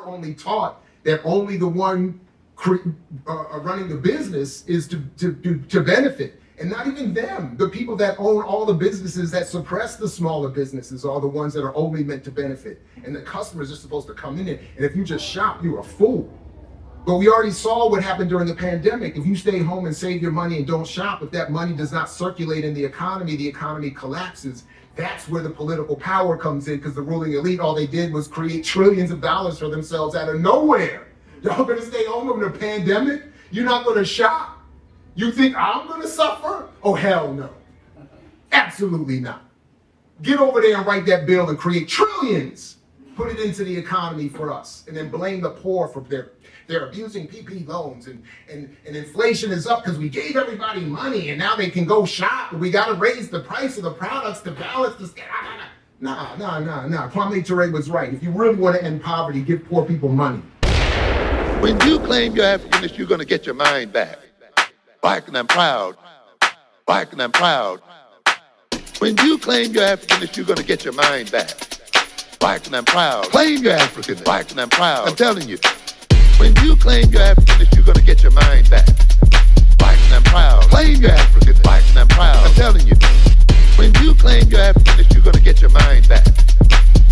only taught that only the one running the business is to benefit. And not even them. The people that own all the businesses that suppress the smaller businesses are the ones that are only meant to benefit. And the customers are supposed to come in there. And if you just shop, you're a fool. But we already saw what happened during the pandemic. If you stay home and save your money and don't shop, if that money does not circulate in the economy collapses. That's where the political power comes in, because the ruling elite, all they did was create trillions of dollars for themselves out of nowhere. Y'all gonna stay home in a pandemic? You're not gonna shop? You think I'm gonna suffer? Oh, hell no. Absolutely not. Get over there and write that bill and create trillions. Put it into the economy for us, and then blame the poor for they're abusing PP loans, and inflation is up because we gave everybody money and now they can go shop, and we gotta raise the price of the products to balance the scale. Nah. Kwame Ture was right. If you really want to end poverty, give poor people money. When you claim you're Africanist, you're gonna get your mind back. Black and I'm proud. Black and I'm proud. When you claim you're Africanist, you're gonna get your mind back. Black and I'm proud. Claim you're African. Black and I'm proud. I'm telling you. When you claim you're Africanist, you're gonna get your mind back. Black and I'm proud. Claim you're African. Black and I'm proud. I'm telling you. When you claim you're Africanist, you're gonna get your mind back.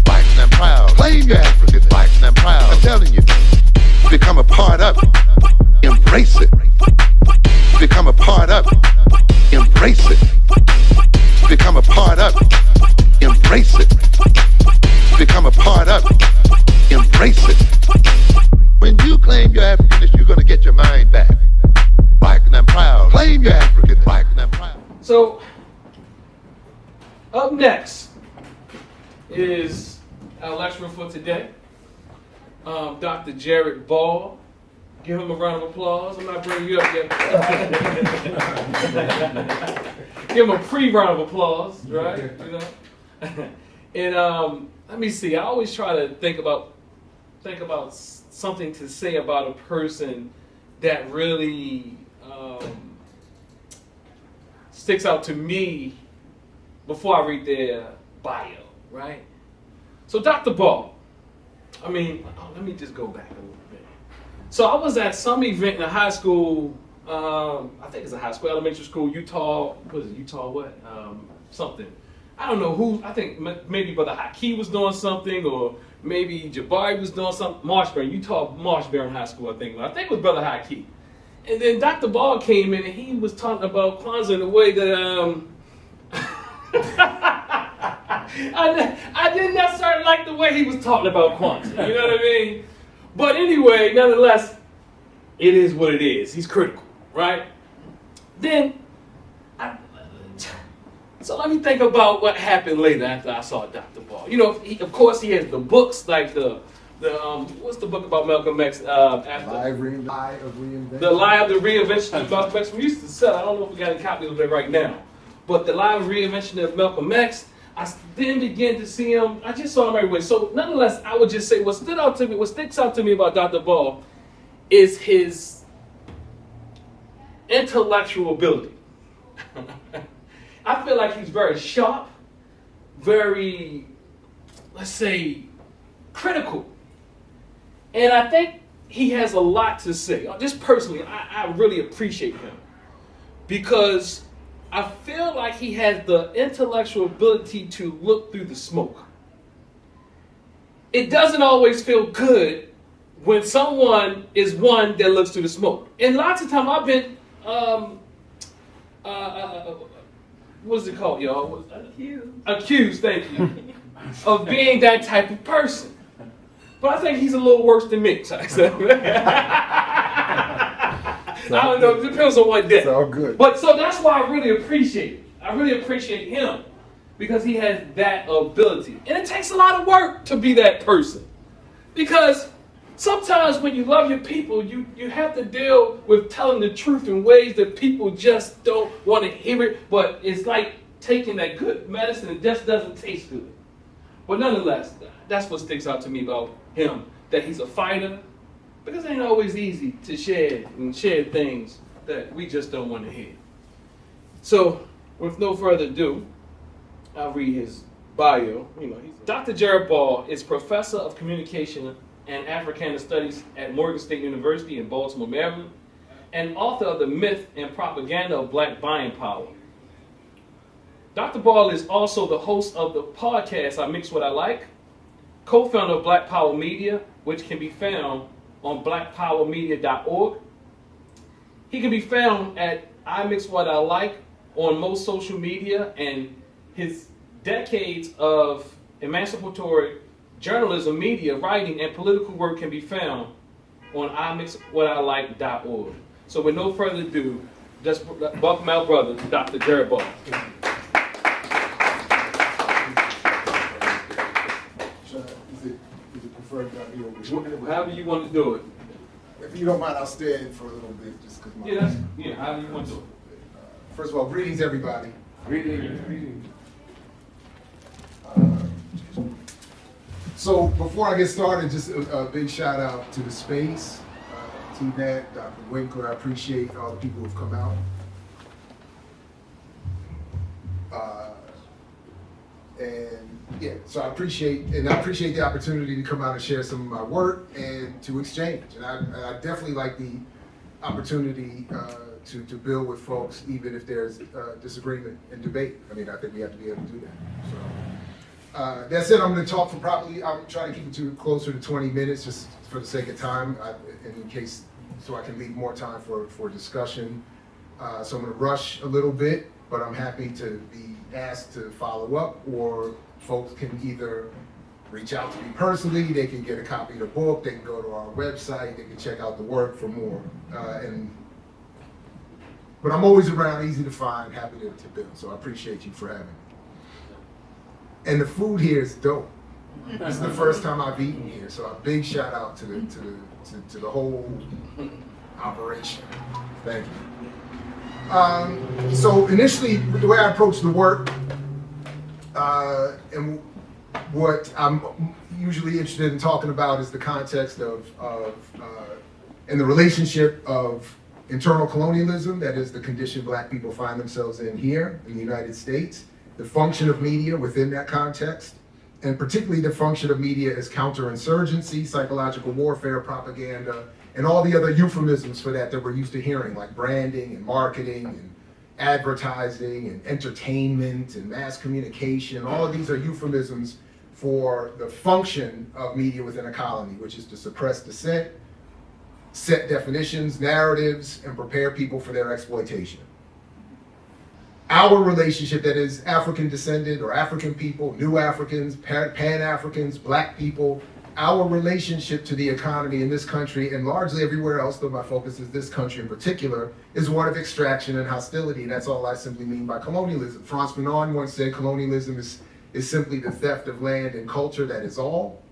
Black and I'm proud. Claim you're African. Black and I'm proud. I'm telling you. Become a part of it. Embrace it. Become a part of it. Embrace it. Become a part of it. Embrace it. Become a part of it. Embrace it. When you claim you're Africanist, you're gonna get your mind back. Black and I'm proud. Claim you're African. Black and I'm proud. So, up next is our lecturer for today, Dr. Jared Ball. Give him a round of applause. I'm not bringing you up yet. Give him a pre-round of applause, right? You know. And let me see. I always try to think about something to say about a person that really sticks out to me before I read their bio, right? So Dr. Ball. Let me just go back a little bit. So I was at some event in a high school, I think it's a high school, elementary school, Utah, what is it, Utah what? Something. I don't know who, I think maybe Brother Haki was doing something, or maybe Jabari was doing something, Marshburn, Utah Marshburn High School, I think it was Brother Haki. And then Dr. Ball came in and he was talking about Kwanzaa in a way that, I didn't necessarily like the way he was talking about Kwanzaa, you know what I mean? But anyway, nonetheless, it is what it is. He's critical, right? Then, so let me think about what happened later after I saw Dr. Ball. You know, of course, he has the books, like the what's the book about Malcolm X? The Lie of Reinvention. The Lie of the Reinvention of Malcolm X. We used to sell. I don't know if we got any copies of it right now, but the Lie of the Reinvention of Malcolm X. I then began to see him. I just saw him everywhere. So nonetheless, I would just say what sticks out to me about Dr. Ball is his intellectual ability. I feel like he's very sharp, very, let's say, critical. And I think he has a lot to say. Just personally, I really appreciate him because I feel like he has the intellectual ability to look through the smoke. It doesn't always feel good when someone is one that looks through the smoke. And lots of times I've been, what is it called, y'all? Accused, thank you, of being that type of person. But I think he's a little worse than me. I don't know, it depends on what day. It's all good. But so that's why I really appreciate it. I really appreciate him because he has that ability. And it takes a lot of work to be that person. Because sometimes when you love your people, you have to deal with telling the truth in ways that people just don't want to hear it. But it's like taking that good medicine, it just doesn't taste good. But nonetheless, that's what sticks out to me about him, that he's a fighter. Because it ain't always easy to share things that we just don't want to hear. So, with no further ado, I'll read his bio. Dr. Jared Ball is professor of communication and Africana Studies at Morgan State University in Baltimore, Maryland, and author of The Myth and Propaganda of Black Buying Power. Dr. Ball is also the host of the podcast I Mix What I Like, co-founder of Black Power Media, which can be found on blackpowermedia.org. He can be found at I Mix What I Like on most social media, and his decades of emancipatory journalism, media, writing, and political work can be found on imixwhatilike.org. So with no further ado, just welcome our brother, Dr. Jared Ball. Is it preferred down here over here? However you want to do it. If you don't mind, I'll stand for a little bit just because my... However you want to do it. First of all, greetings, everybody. Greetings. So before I get started, just a big shout out to the space, TNAT, Dr. Winkler. I appreciate all the people who've come out. So I appreciate the opportunity to come out and share some of my work and to exchange. And I definitely like the opportunity to build with folks, even if there's disagreement and debate. I mean, I think we have to be able to do that. So that said, I'm going to talk for probably, I'm trying to keep it to closer to 20 minutes just for the sake of time, in case, so I can leave more time for discussion. So I'm going to rush a little bit, but I'm happy to be asked to follow up, or folks can either reach out to me personally, they can get a copy of the book, they can go to our website, they can check out the work for more. But I'm always around, easy to find, happy to build, so I appreciate you for having me. And the food here is dope. This is the first time I've eaten here, so a big shout out to the whole operation. Thank you. So initially, the way I approach the work, and what I'm usually interested in talking about is the context of and the relationship of internal colonialism, that is the condition Black people find themselves in here in the United States, the function of media within that context, and particularly the function of media as counterinsurgency, psychological warfare, propaganda, and all the other euphemisms for that we're used to hearing, like branding and marketing and advertising and entertainment and mass communication. All of these are euphemisms for the function of media within a colony, which is to suppress dissent, set definitions, narratives, and prepare people for their exploitation. Our relationship, that is African descended or African people, new Africans, Pan-Africans, Black people, our relationship to the economy in this country and largely everywhere else, though my focus is this country in particular, is one of extraction and hostility. And that's all I simply mean by colonialism. Frantz Fanon once said colonialism is simply the theft of land and culture, that is all.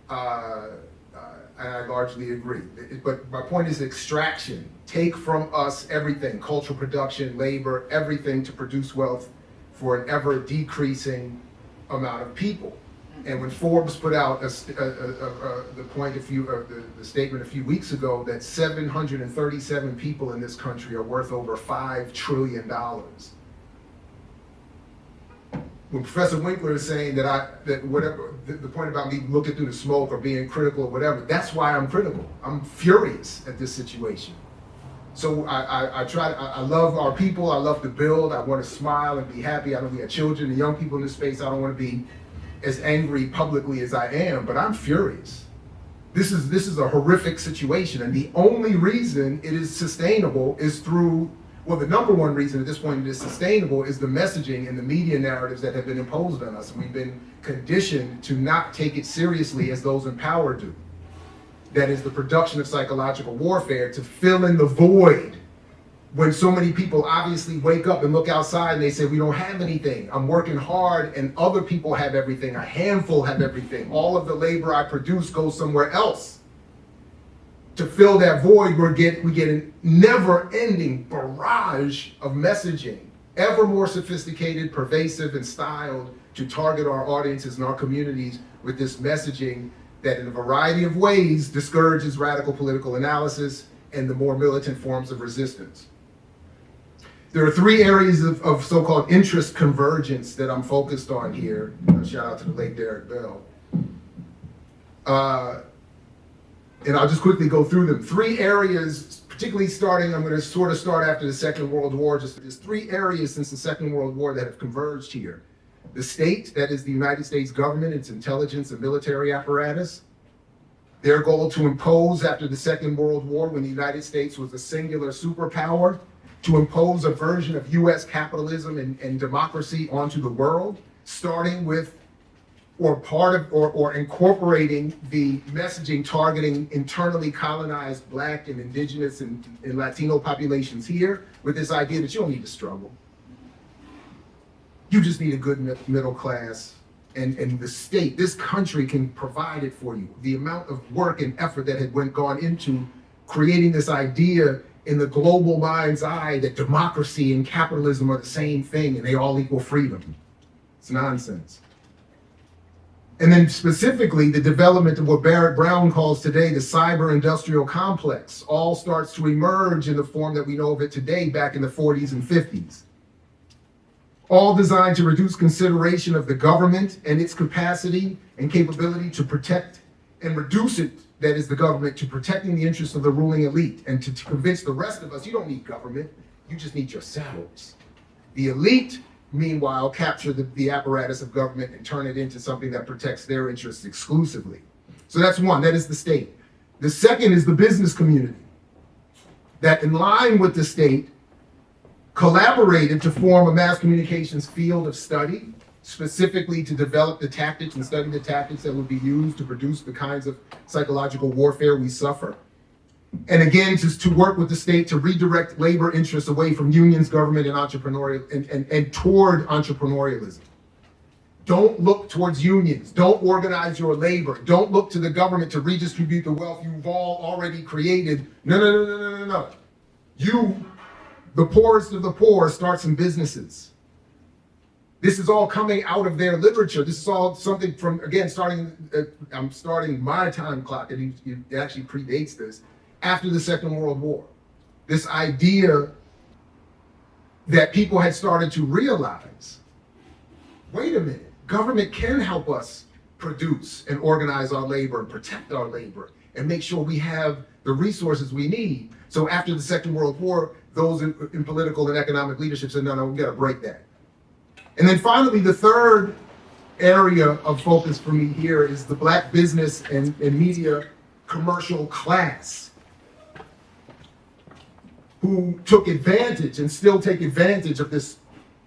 And I largely agree. But my point is extraction. Take from us everything, cultural production, labor, everything to produce wealth for an ever decreasing amount of people. And when Forbes put out the statement a few weeks ago that 737 people in this country are worth over $5 trillion. When Professor Winkler is saying that whatever the point about me looking through the smoke or being critical or whatever, that's why I'm critical. I'm furious at this situation. So I love our people. I love to build. I want to smile and be happy. I know we have children and young people in this space. I don't want to be as angry publicly as I am, but I'm furious. This is a horrific situation, and the only reason it is sustainable is through, well, the number one reason at this point it is sustainable is the messaging and the media narratives that have been imposed on us. We've been conditioned to not take it seriously as those in power do. That is the production of psychological warfare to fill in the void when so many people obviously wake up and look outside and they say, we don't have anything. I'm working hard and other people have everything. A handful have everything. All of the labor I produce goes somewhere else. To fill that void, we get a never-ending barrage of messaging, ever more sophisticated, pervasive, and styled to target our audiences and our communities with this messaging that in a variety of ways discourages radical political analysis and the more militant forms of resistance. There are three areas of so-called interest convergence that I'm focused on here. Shout out to the late Derek Bell. And I'll just quickly go through them. 3 areas, particularly I'm going to sort of start after the Second World War. There's 3 areas since the Second World War that have converged here. The state, that is the United States government, its intelligence and military apparatus. Their goal to impose after the Second World War, when the United States was a singular superpower, to impose a version of US capitalism and democracy onto the world, starting with or incorporating the messaging targeting internally colonized Black and Indigenous and Latino populations here, with this idea that you don't need to struggle. You just need a good middle class, and the state, this country can provide it for you. The amount of work and effort that had gone into creating this idea in the global mind's eye that democracy and capitalism are the same thing and they all equal freedom. It's nonsense. And then specifically, the development of what Barrett Brown calls today the cyber-industrial complex all starts to emerge in the form that we know of it today back in the 40s and 50s. All designed to reduce consideration of the government and its capacity and capability to protect and reduce it, that is the government, to protecting the interests of the ruling elite and to convince the rest of us, you don't need government, you just need yourselves. The elite, meanwhile, capture the apparatus of government and turn it into something that protects their interests exclusively. So that's one, that is the state. The second is the business community, that in line with the state, collaborated to form a mass communications field of study, specifically to develop the tactics and study the tactics that would be used to produce the kinds of psychological warfare we suffer. And again, to work with the state to redirect labor interests away from unions, government, and entrepreneurial and toward entrepreneurialism. Don't look towards unions. Don't organize your labor. Don't look to the government to redistribute the wealth you've all already created. No. You, the poorest of the poor, start some businesses. This is all coming out of their literature. This is all something from, again, I'm starting my time clock, and it actually predates this, after the Second World War. This idea that people had started to realize, wait a minute, government can help us produce and organize our labor and protect our labor and make sure we have the resources we need. So after the Second World War, those in political and economic leadership said, no, we gotta break that. And then finally, the third area of focus for me here is the Black business and media commercial class, who took advantage and still take advantage of this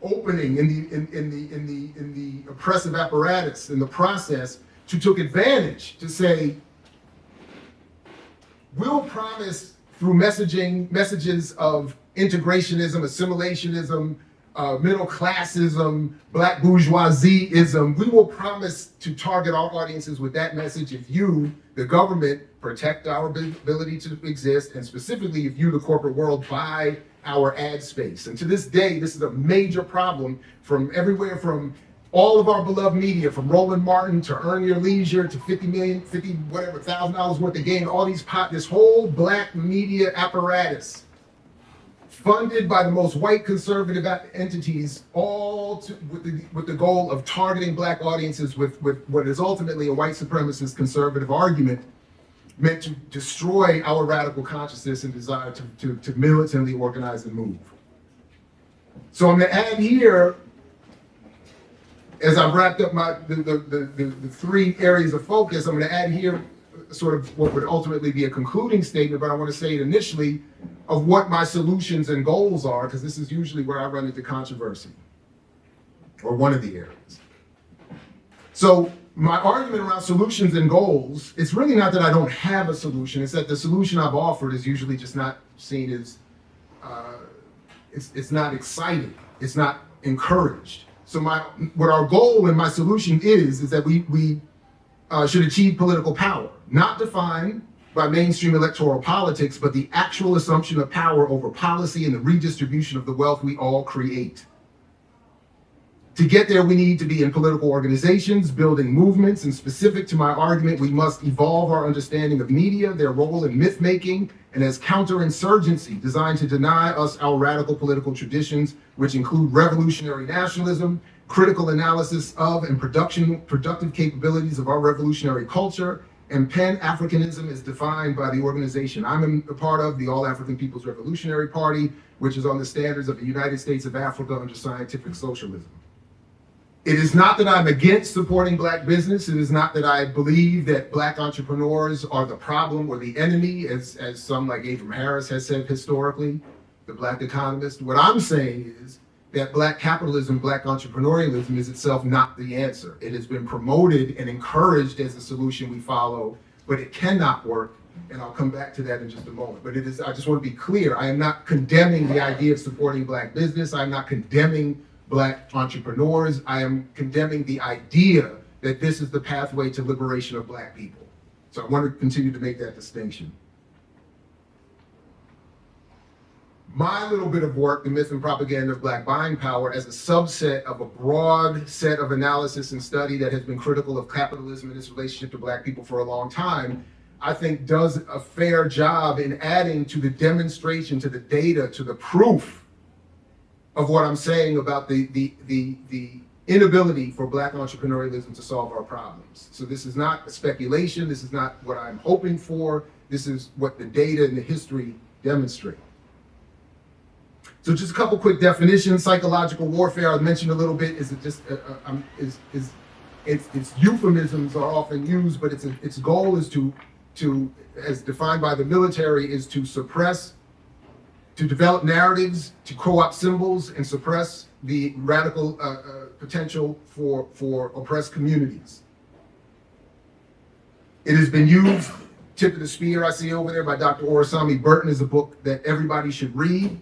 opening in the oppressive apparatus, in the process, took advantage to say, we'll promise through messages of integrationism, assimilationism, middle classism, Black bourgeoisieism, we will promise to target our audiences with that message if you, the government, protect our ability to exist, and specifically if you, the corporate world, buy our ad space. And to this day, this is a major problem from everywhere from all of our beloved media, from Roland Martin to Earn Your Leisure to $1,000 worth of gain, all these this whole Black media apparatus, funded by the most white conservative entities, all with the goal of targeting Black audiences with what is ultimately a white supremacist conservative argument meant to destroy our radical consciousness and desire to militantly organize and move. So I'm going to add here, as I've wrapped up the 3 areas of focus, I'm going to add here sort of what would ultimately be a concluding statement, but I want to say it initially, of what my solutions and goals are, because this is usually where I run into controversy, or one of the areas. So my argument around solutions and goals, it's really not that I don't have a solution, it's that the solution I've offered is usually just not seen as, it's not exciting, it's not encouraged. So what our goal and my solution is that we should achieve political power, not defined by mainstream electoral politics, but the actual assumption of power over policy and the redistribution of the wealth we all create. To get there, we need to be in political organizations, building movements, and specific to my argument, we must evolve our understanding of media, their role in myth-making, and as counterinsurgency designed to deny us our radical political traditions, which include revolutionary nationalism, critical analysis of and productive capabilities of our revolutionary culture, And Pan-Africanism is defined by the organization I'm a part of, the All African People's Revolutionary Party, which is on the standards of the United States of Africa under scientific socialism. It is not that I'm against supporting black business. It is not that I believe that black entrepreneurs are the problem or the enemy, as some like Abram Harris has said historically, the black economist. What I'm saying is that black capitalism, black entrepreneurialism is itself not the answer. It has been promoted and encouraged as a solution we follow, but it cannot work. And I'll come back to that in just a moment. But I just want to be clear. I am not condemning the idea of supporting black business. I'm not condemning black entrepreneurs. I am condemning the idea that this is the pathway to liberation of black people. So I want to continue to make that distinction. My little bit of work, The Myth and Propaganda of Black Buying Power, as a subset of a broad set of analysis and study that has been critical of capitalism and its relationship to black people for a long time, I think does a fair job in adding to the demonstration, to the data, to the proof of what I'm saying about the inability for black entrepreneurialism to solve our problems. So this is not a speculation. This is not what I'm hoping for. This is what the data and the history demonstrate. So just a couple quick definitions. Psychological warfare, I mentioned a little bit, its euphemisms are often used, but its goal is to, as defined by the military, is to suppress, to develop narratives, to co-opt symbols, and suppress the radical potential for oppressed communities. It has been used, tip of the spear I see over there by Dr. Orasami Burton, is a book that everybody should read.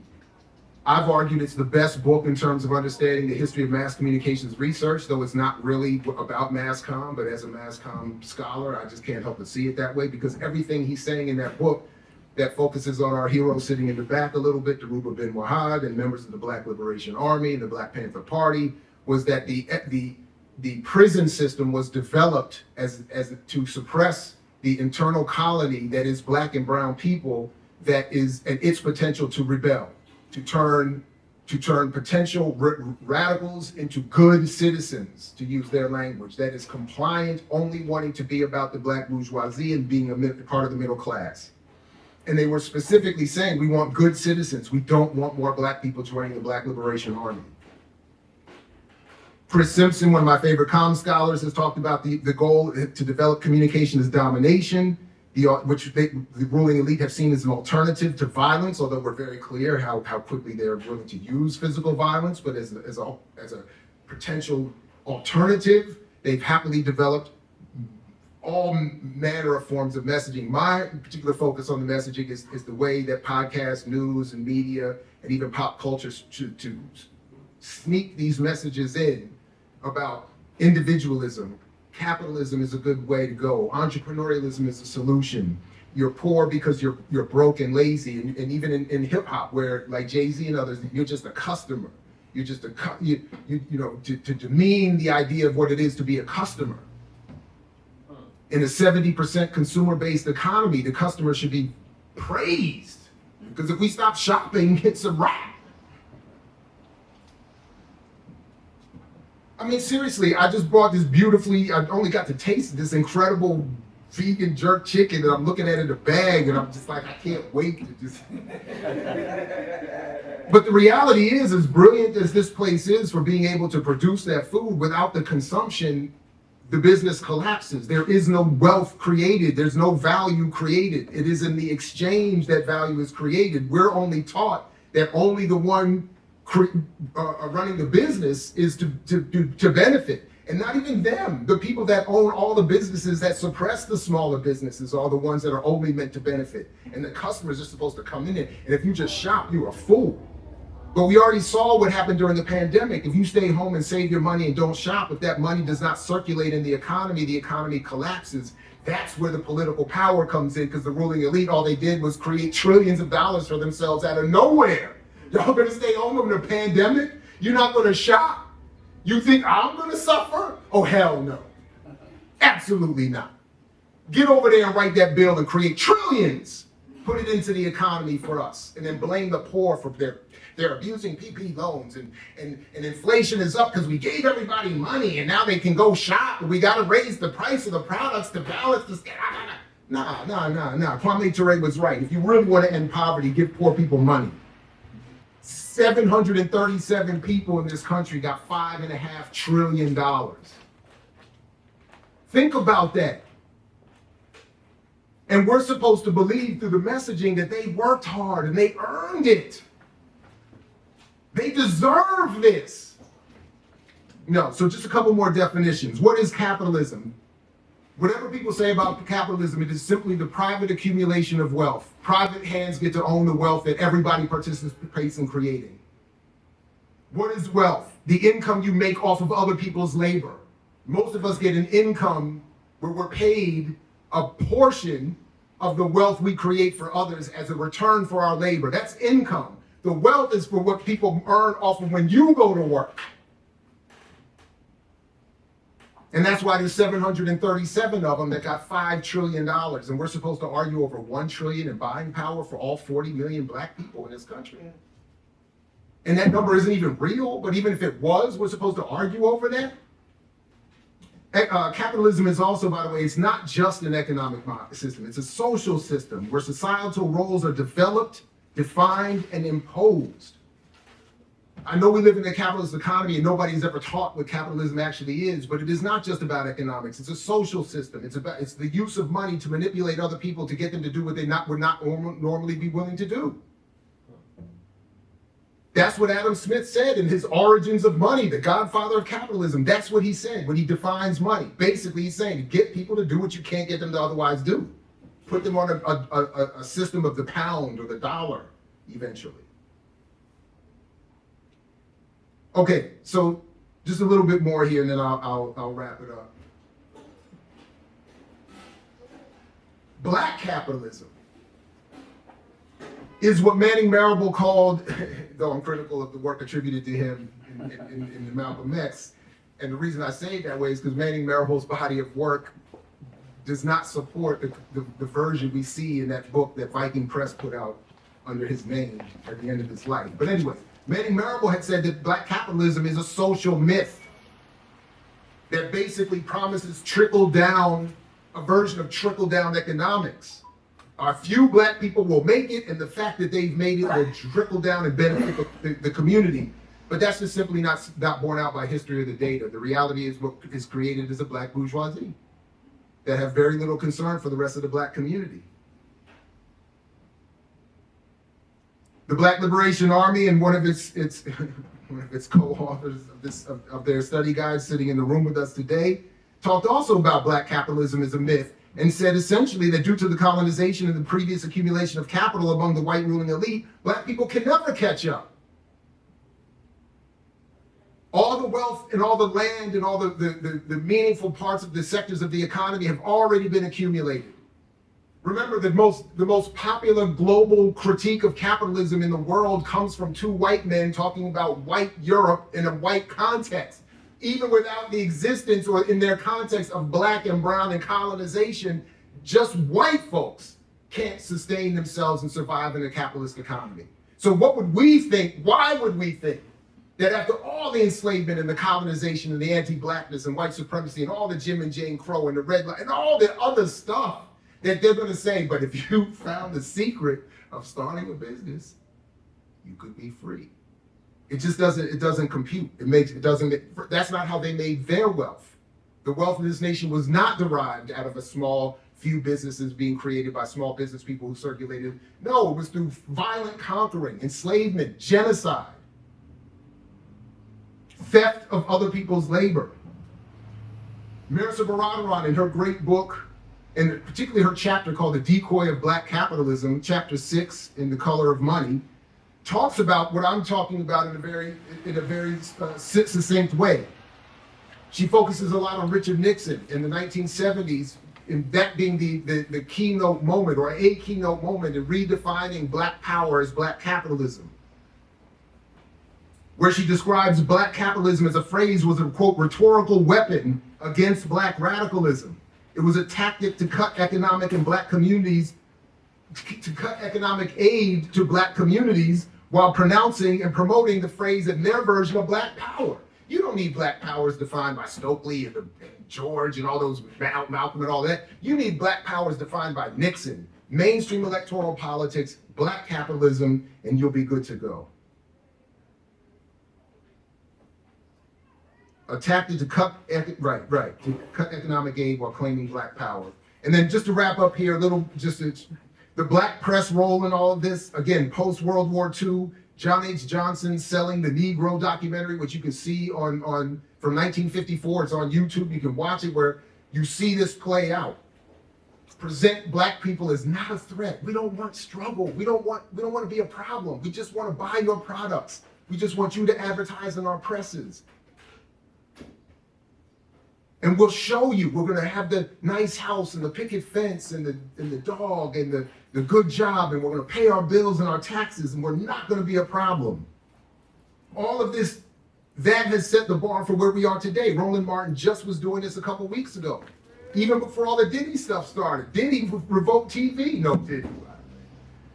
I've argued it's the best book in terms of understanding the history of mass communications research, though it's not really about mass comm, but as a mass comm scholar, I just can't help but see it that way, because everything he's saying in that book that focuses on our heroes sitting in the back a little bit, Dhoruba bin Wahad and members of the Black Liberation Army and the Black Panther Party, was that the prison system was developed as to suppress the internal colony that is black and brown people, that is, and its potential to rebel, to turn potential radicals into good citizens, to use their language, that is compliant, only wanting to be about the black bourgeoisie and being a part of the middle class. And they were specifically saying, we want good citizens. We don't want more black people joining the Black Liberation Army. Chris Simpson, one of my favorite comm scholars, has talked about the goal to develop communication as domination, which the ruling elite have seen as an alternative to violence, although we're very clear how quickly they're willing to use physical violence, but as a potential alternative, they've happily developed all manner of forms of messaging. My particular focus on the messaging is the way that podcasts, news, and media, and even pop culture to sneak these messages in about individualism. Capitalism is a good way to go. Entrepreneurialism is a solution. You're poor because you're broke and lazy. And even in hip hop, where like Jay-Z and others, you're just a customer. You're just to demean the idea of what it is to be a customer. In a 70% consumer-based economy, the customer should be praised. Because if we stop shopping, it's a wrap. I mean, seriously, I just bought this I only got to taste this incredible vegan jerk chicken, and I'm looking at it in a bag, and I'm just like, I can't wait to just... But the reality is, as brilliant as this place is for being able to produce that food, without the consumption, the business collapses. There is no wealth created. There's no value created. It is in the exchange that value is created. We're only taught that only the one running the business is to benefit. And not even them. The people that own all the businesses that suppress the smaller businesses are the ones that are only meant to benefit. And the customers are supposed to come in there. And if you just shop, you're a fool. But we already saw what happened during the pandemic. If you stay home and save your money and don't shop, if that money does not circulate in the economy collapses. That's where the political power comes in, because the ruling elite, all they did was create trillions of dollars for themselves out of nowhere. Y'all gonna stay home in a pandemic? You're not gonna shop? You think I'm gonna suffer? Oh, hell no. Absolutely not. Get over there and write that bill and create trillions. put it into the economy for us, and then blame the poor for they're abusing PP loans, and inflation is up because we gave everybody money and now they can go shop, and we got to raise the price of the products to balance the scale. Nah. Kwame Ture was right. If you really want to end poverty, give poor people money. 737 people in this country got $5.5 trillion. Think about that. And we're supposed to believe through the messaging that they worked hard and they earned it. They deserve this. No, so just a couple more definitions. What is capitalism? Whatever people say about capitalism, it is simply the private accumulation of wealth. Private hands get to own the wealth that everybody participates in creating. What is wealth? The income you make off of other people's labor. Most of us get an income where we're paid a portion of the wealth we create for others as a return for our labor. That's income. The wealth is for what people earn off of when you go to work. And that's why there's 737 of them that got $5 trillion. And we're supposed to argue over $1 trillion in buying power for all 40 million black people in this country. And that number isn't even real, but even if it was, we're supposed to argue over that? Capitalism is also, by the way, it's not just an economic system. It's a social system where societal roles are developed, defined, and imposed. I know we live in a capitalist economy and nobody's ever taught what capitalism actually is, but it is not just about economics. It's a social system. It's the use of money to manipulate other people to get them to do what they would not normally be willing to do. That's what Adam Smith said in his Origins of Money, the godfather of capitalism. That's what he said when he defines money. Basically, he's saying to get people to do what you can't get them to otherwise do. Put them on a system of the pound or the dollar eventually. Okay, so just a little bit more here and then I'll wrap it up. Black capitalism is what Manning Marable called, though I'm critical of the work attributed to him in the Malcolm X, and the reason I say it that way is because Manning Marable's body of work does not support the version we see in that book that Viking Press put out under his name at the end of his life. But anyway, Manning Marable had said that black capitalism is a social myth that basically promises a version of trickle-down economics. A few black people will make it, and the fact that they've made it will trickle down and benefit the community. But that's just simply not borne out by history or the data. The reality is what is created is a black bourgeoisie that have very little concern for the rest of the black community. The Black Liberation Army and one of its co-authors of their study guide sitting in the room with us today talked also about black capitalism as a myth and said essentially that due to the colonization and the previous accumulation of capital among the white ruling elite, black people can never catch up. All the wealth and all the land and all the meaningful parts of the sectors of the economy have already been accumulated. Remember, the most popular global critique of capitalism in the world comes from two white men talking about white Europe in a white context. Even without the existence or in their context of black and brown and colonization, just white folks can't sustain themselves and survive in a capitalist economy. So what would we think? Why would we think that after all the enslavement and the colonization and the anti-blackness and white supremacy and all the Jim and Jane Crow and the red light and all the other stuff that they're going to say, but if you found the secret of starting a business, you could be free. It just doesn't compute. That's not how they made their wealth. The wealth of this nation was not derived out of a small few businesses being created by small business people who circulated. No, it was through violent conquering, enslavement, genocide, theft of other people's labor. Marisa Baradaran, in her great book, and particularly her chapter called The Decoy of Black Capitalism, chapter 6 in The Color of Money, talks about what I'm talking about in a very succinct way. She focuses a lot on Richard Nixon in the 1970s, and that being the keynote moment or a keynote moment in redefining black power as black capitalism, where she describes black capitalism as a phrase was a, quote, rhetorical weapon against black radicalism. It was a tactic to cut economic and black communities to cut economic aid to black communities while pronouncing and promoting the phrase in their version of black power. You don't need black power as defined by Stokely and George and all those Malcolm and all that. You need black power as defined by Nixon, mainstream electoral politics, black capitalism, and you'll be good to go. A tactic to cut, to cut economic aid while claiming black power. And then just to wrap up here, the black press role in all of this, again, post-World War II, John H. Johnson selling the Negro documentary, which you can see on from 1954, it's on YouTube, you can watch it, where you see this play out. Present black people as not a threat. We don't want struggle. We don't want to be a problem. We just want to buy your products. We just want you to advertise in our presses. And we'll show you, we're gonna have the nice house and the picket fence and the dog and the good job, and we're gonna pay our bills and our taxes, and we're not gonna be a problem. All of this, that has set the bar for where we are today. Roland Martin just was doing this a couple weeks ago. Even before all the Diddy stuff started. Diddy revoked TV. No,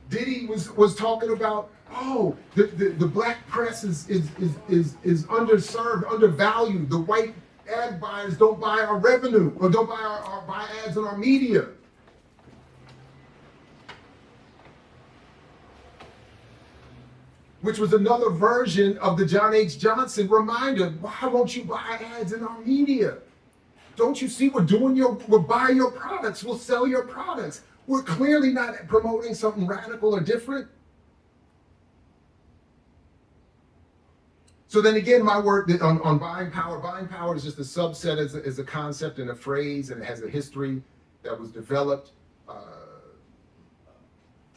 Diddy was talking about, oh, the black press is underserved, undervalued. The white ad buyers don't buy our revenue, or don't buy our buy ads on our media. Which was another version of the John H. Johnson reminder. Why won't you buy ads in our media? Don't you see we're buying your products, we'll sell your products. We're clearly not promoting something radical or different. So then again, my work on buying power is just a subset as a concept and a phrase, and it has a history that was developed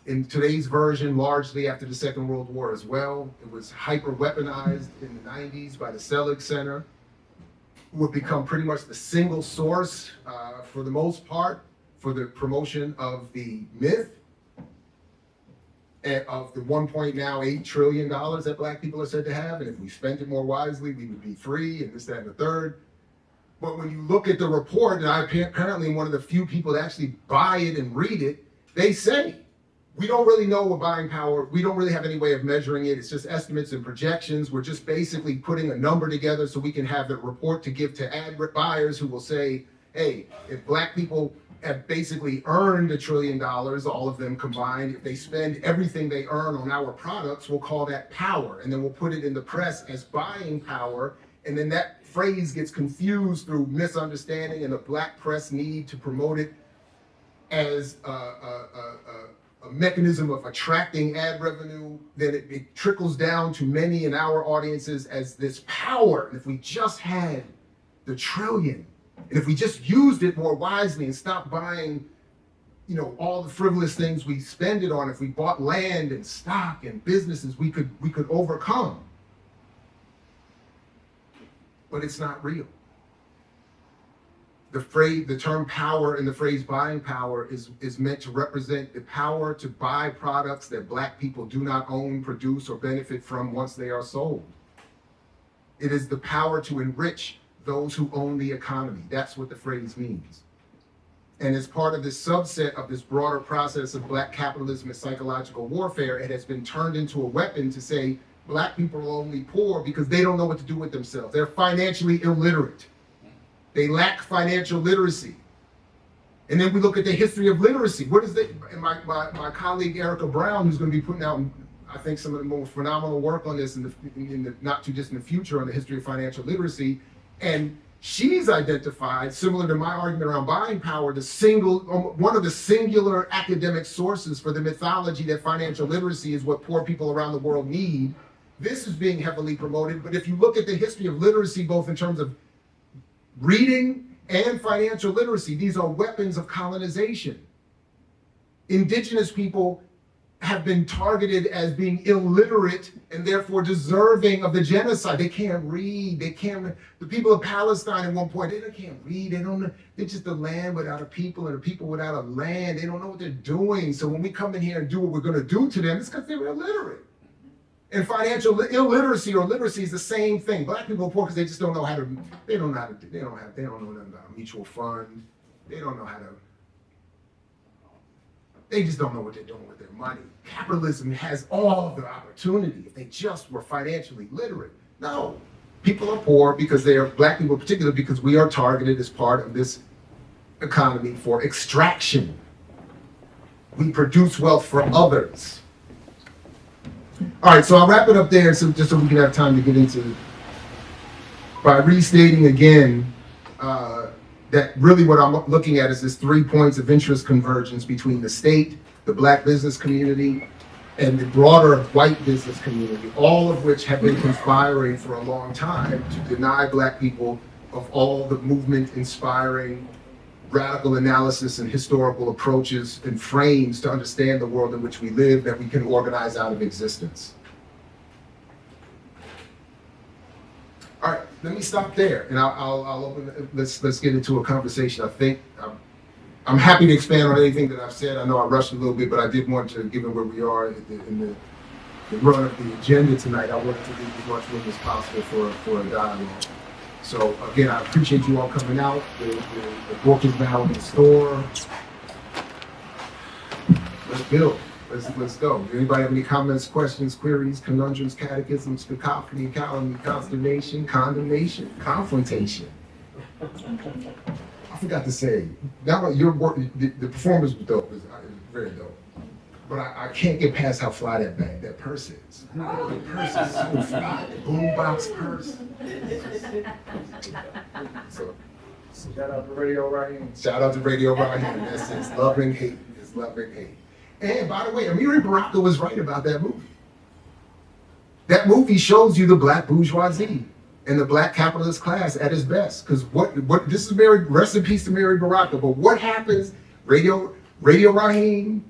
in today's version largely after the Second World War as well. It was hyper weaponized in the 90s by the Selig Center, who would become pretty much the single source for the most part for the promotion of the myth of the $1.8 trillion that black people are said to have, and if we spent it more wisely, we would be free, and this, that, and the third. But when you look at the report, and I apparently am one of the few people that actually buy it and read it, they say, we don't really know what buying power, we don't really have any way of measuring it, it's just estimates and projections, we're just basically putting a number together so we can have the report to give to ad buyers who will say, hey, if black people have basically earned $1 trillion, all of them combined. If they spend everything they earn on our products, we'll call that power. And then we'll put it in the press as buying power. And then that phrase gets confused through misunderstanding and the black press need to promote it as a mechanism of attracting ad revenue. Then it trickles down to many in our audiences as this power. And if we just had the trillion, and if we just used it more wisely and stopped buying, all the frivolous things we spend it on, if we bought land and stock and businesses, we could overcome. But it's not real. The term power and the phrase buying power is meant to represent the power to buy products that black people do not own, produce, or benefit from once they are sold. It is the power to enrich those who own the economy. That's what the phrase means. And as part of this subset of this broader process of black capitalism and psychological warfare, it has been turned into a weapon to say black people are only poor because they don't know what to do with themselves. They're financially illiterate. They lack financial literacy. And then we look at the history of literacy. What is it? And my colleague Erica Brown, who's going to be putting out, I think, some of the most phenomenal work on this in the not too distant future on the history of financial literacy. And she's identified, similar to my argument around buying power, one of the singular academic sources for the mythology that financial literacy is what poor people around the world need. This is being heavily promoted, but if you look at the history of literacy, both in terms of reading and financial literacy, these are weapons of colonization. Indigenous people have been targeted as being illiterate and therefore deserving of the genocide. They can't read, the people of Palestine at one point, they can't read, they're just a land without a people and a people without a land. They don't know what they're doing. So when we come in here and do what we're gonna do to them, it's because they're illiterate. And financial illiteracy or literacy is the same thing. Black people are poor because they just don't know how to, they don't know nothing about a mutual fund. They don't know how to They just don't know what they're doing with their money. Capitalism has all the opportunity if they just were financially literate. No, people are poor because they are, black people in particular, because we are targeted as part of this economy for extraction. We produce wealth for others. All right, so I'll wrap it up there just so we can have time to get into, by restating again, that really what I'm looking at is this 3 points of interest convergence between the state, the black business community, and the broader white business community, all of which have been conspiring for a long time to deny black people of all the movement-inspiring radical analysis and historical approaches and frames to understand the world in which we live that we can organize out of existence. All right, let me stop there, and I'll open. Let's get into a conversation. I think I'm happy to expand on anything that I've said. I know I rushed a little bit, but I did want to, given where we are in the run of the agenda tonight, I wanted to leave as much room as possible for a dialogue. So again, I appreciate you all coming out. The book is now in the store. Let's build. Let's go. Anybody have any comments, questions, queries, conundrums, catechisms, cacophony, calumny, consternation, condemnation, confrontation? I forgot to say, now your work, the performance was dope. It was very dope. But I can't get past how fly that purse is. The purse is so fly. Boombox purse. So Shout out to Radio Raheem. shout out to Radio Raheem. That's it's love and hate. It's love and hate. And by the way, Amiri Baraka was right about that movie. That movie shows you the black bourgeoisie and the black capitalist class at its best. Because what this is rest in peace to Amiri Baraka. But what happens? Radio Raheem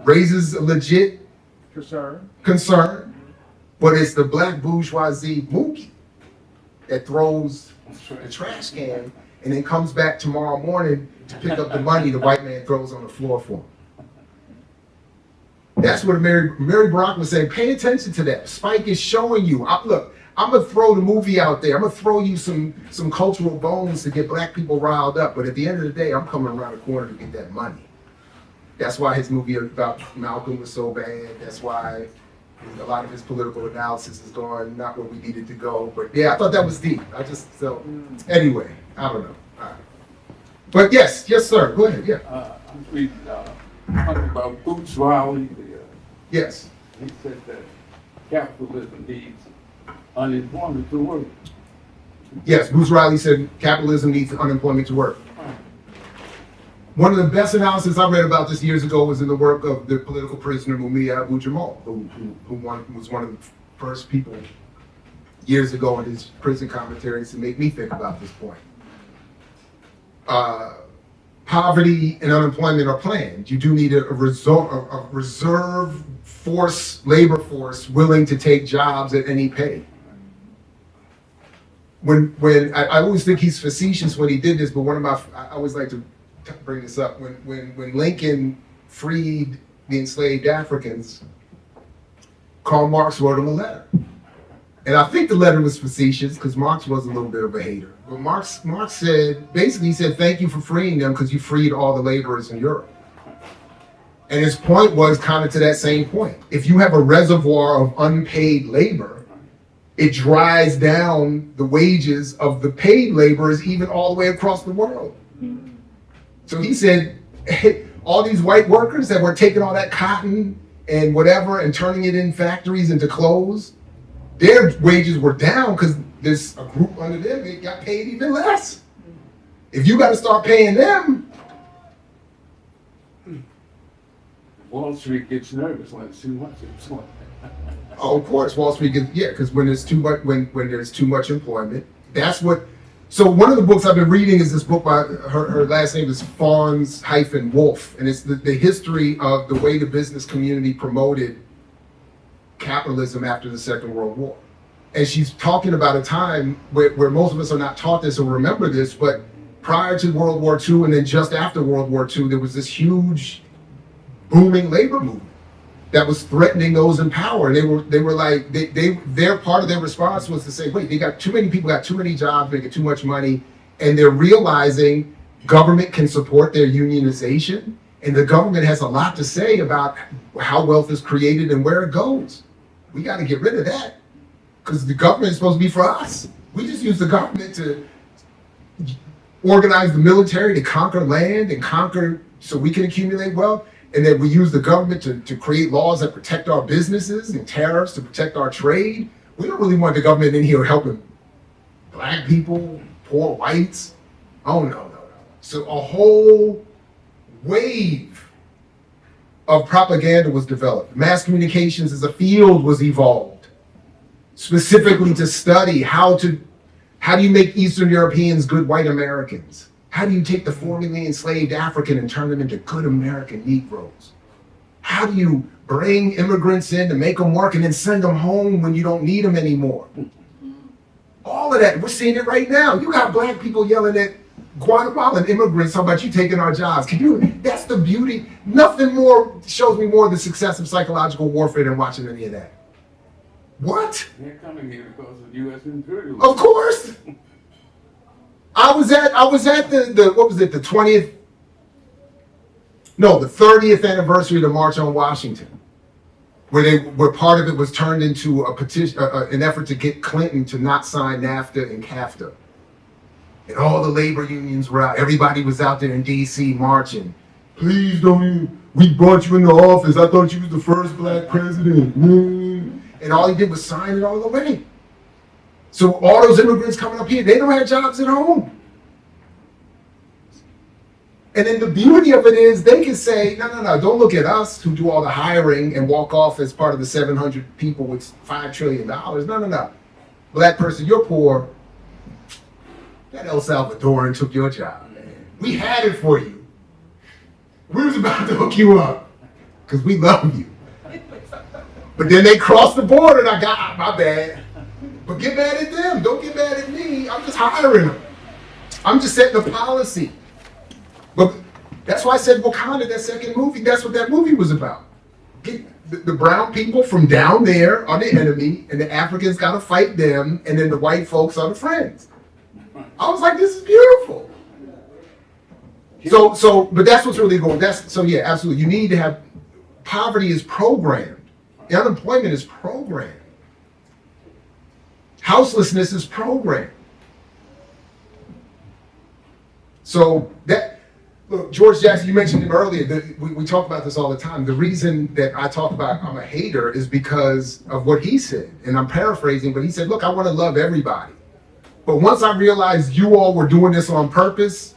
raises a legit concern, but it's the black bourgeoisie Mookie that throws the trash can and then comes back tomorrow morning to pick up the money the white man throws on the floor for him. That's what Mary Brock was saying. Pay attention to that. Spike is showing you. Look, I'm gonna throw the movie out there. I'm gonna throw you some cultural bones to get black people riled up. But at the end of the day, I'm coming around the corner to get that money. That's why his movie about Malcolm was so bad. That's why a lot of his political analysis is going not where we needed to go. But yeah, I thought that was deep. Anyway, I don't know. All right. But yes, sir. Go ahead. Yeah. I'm reading talking about Boots Riley. Yes. He said that capitalism needs unemployment to work. Yes, Bruce Riley said capitalism needs unemployment to work. One of the best analysis I read about this years ago was in the work of the political prisoner Mumia Abu-Jamal, who was one of the first people years ago in his prison commentaries to make me think about this point. Poverty and unemployment are planned. You do need a reserve force, labor force, willing to take jobs at any pay. When I always think he's facetious when he did this, but I always like to bring this up. When Lincoln freed the enslaved Africans, Karl Marx wrote him a letter. And I think the letter was facetious because Marx was a little bit of a hater. But Marx said, basically he said, thank you for freeing them because you freed all the laborers in Europe. And his point was kind of to that same point. If you have a reservoir of unpaid labor, it dries down the wages of the paid laborers even all the way across the world. So he said, all these white workers that were taking all that cotton and whatever and turning it in factories into clothes, their wages were down because there's a group under them that got paid even less. If you got to start paying them. Wall Street gets nervous when it's too much. Oh, of course, Wall Street gets, because when there's too much, when there's too much employment, that's what. So one of the books I've been reading is this book by her last name is Fawns-Wolf, and it's the history of the way the business community promoted capitalism after the Second World War. And she's talking about a time where most of us are not taught this or remember this, but prior to World War II and then just after World War II, there was this huge booming labor movement that was threatening those in power. And they were like, their part of their response was to say, wait, they got too many people, got too many jobs, making too much money, and they're realizing government can support their unionization And the government has a lot to say about how wealth is created and where it goes. We got to get rid of that, because the government is supposed to be for us. We just use the government to organize the military to conquer land and conquer so we can accumulate wealth. And then we use the government to create laws that protect our businesses and tariffs to protect our trade. We don't really want the government in here helping black people, poor whites. Oh, no. So a whole wave of propaganda was developed. Mass communications as a field was evolved, specifically to study how do you make Eastern Europeans good white Americans? How do you take the formerly enslaved African and turn them into good American Negroes? How do you bring immigrants in to make them work and then send them home when you don't need them anymore? All of that, we're seeing it right now. You got black people yelling at Guatemalan immigrants, how about you taking our jobs? That's the beauty. Nothing more shows me more the success of psychological warfare than watching any of that. What? They're coming here because of U.S. imperialism. Of course. I was at the what was it, the 20th? No, the 30th anniversary of the March on Washington, where part of it was turned into a petition, an effort to get Clinton to not sign NAFTA and CAFTA. And all the labor unions were out. Everybody was out there in D.C. marching. Please don't, we brought you into office. I thought you was the first black president. And all he did was sign it all the way. So all those immigrants coming up here, they don't have jobs at home. And then the beauty of it is they can say, no, don't look at us who do all the hiring and walk off as part of the 700 people with $5 trillion. No. Black person, you're poor. That El Salvadoran took your job, man. We had it for you. We was about to hook you up because we love you. But then they crossed the border and I got, my bad. But get mad at them. Don't get mad at me. I'm just hiring them. I'm just setting a policy. But that's why I said Wakanda, that second movie, that's what that movie was about. Get the brown people from down there are the enemy, and the Africans got to fight them, and then the white folks are the friends. I was like, this is beautiful. But that's what's really going. Yeah, absolutely. You need to have, poverty is programmed. Unemployment is programmed. Houselessness is programmed. So that, look, George Jackson, you mentioned him earlier. We talk about this all the time. The reason that I talk about I'm a hater is because of what he said. And I'm paraphrasing, but he said, look, I want to love everybody. But once I realized you all were doing this on purpose,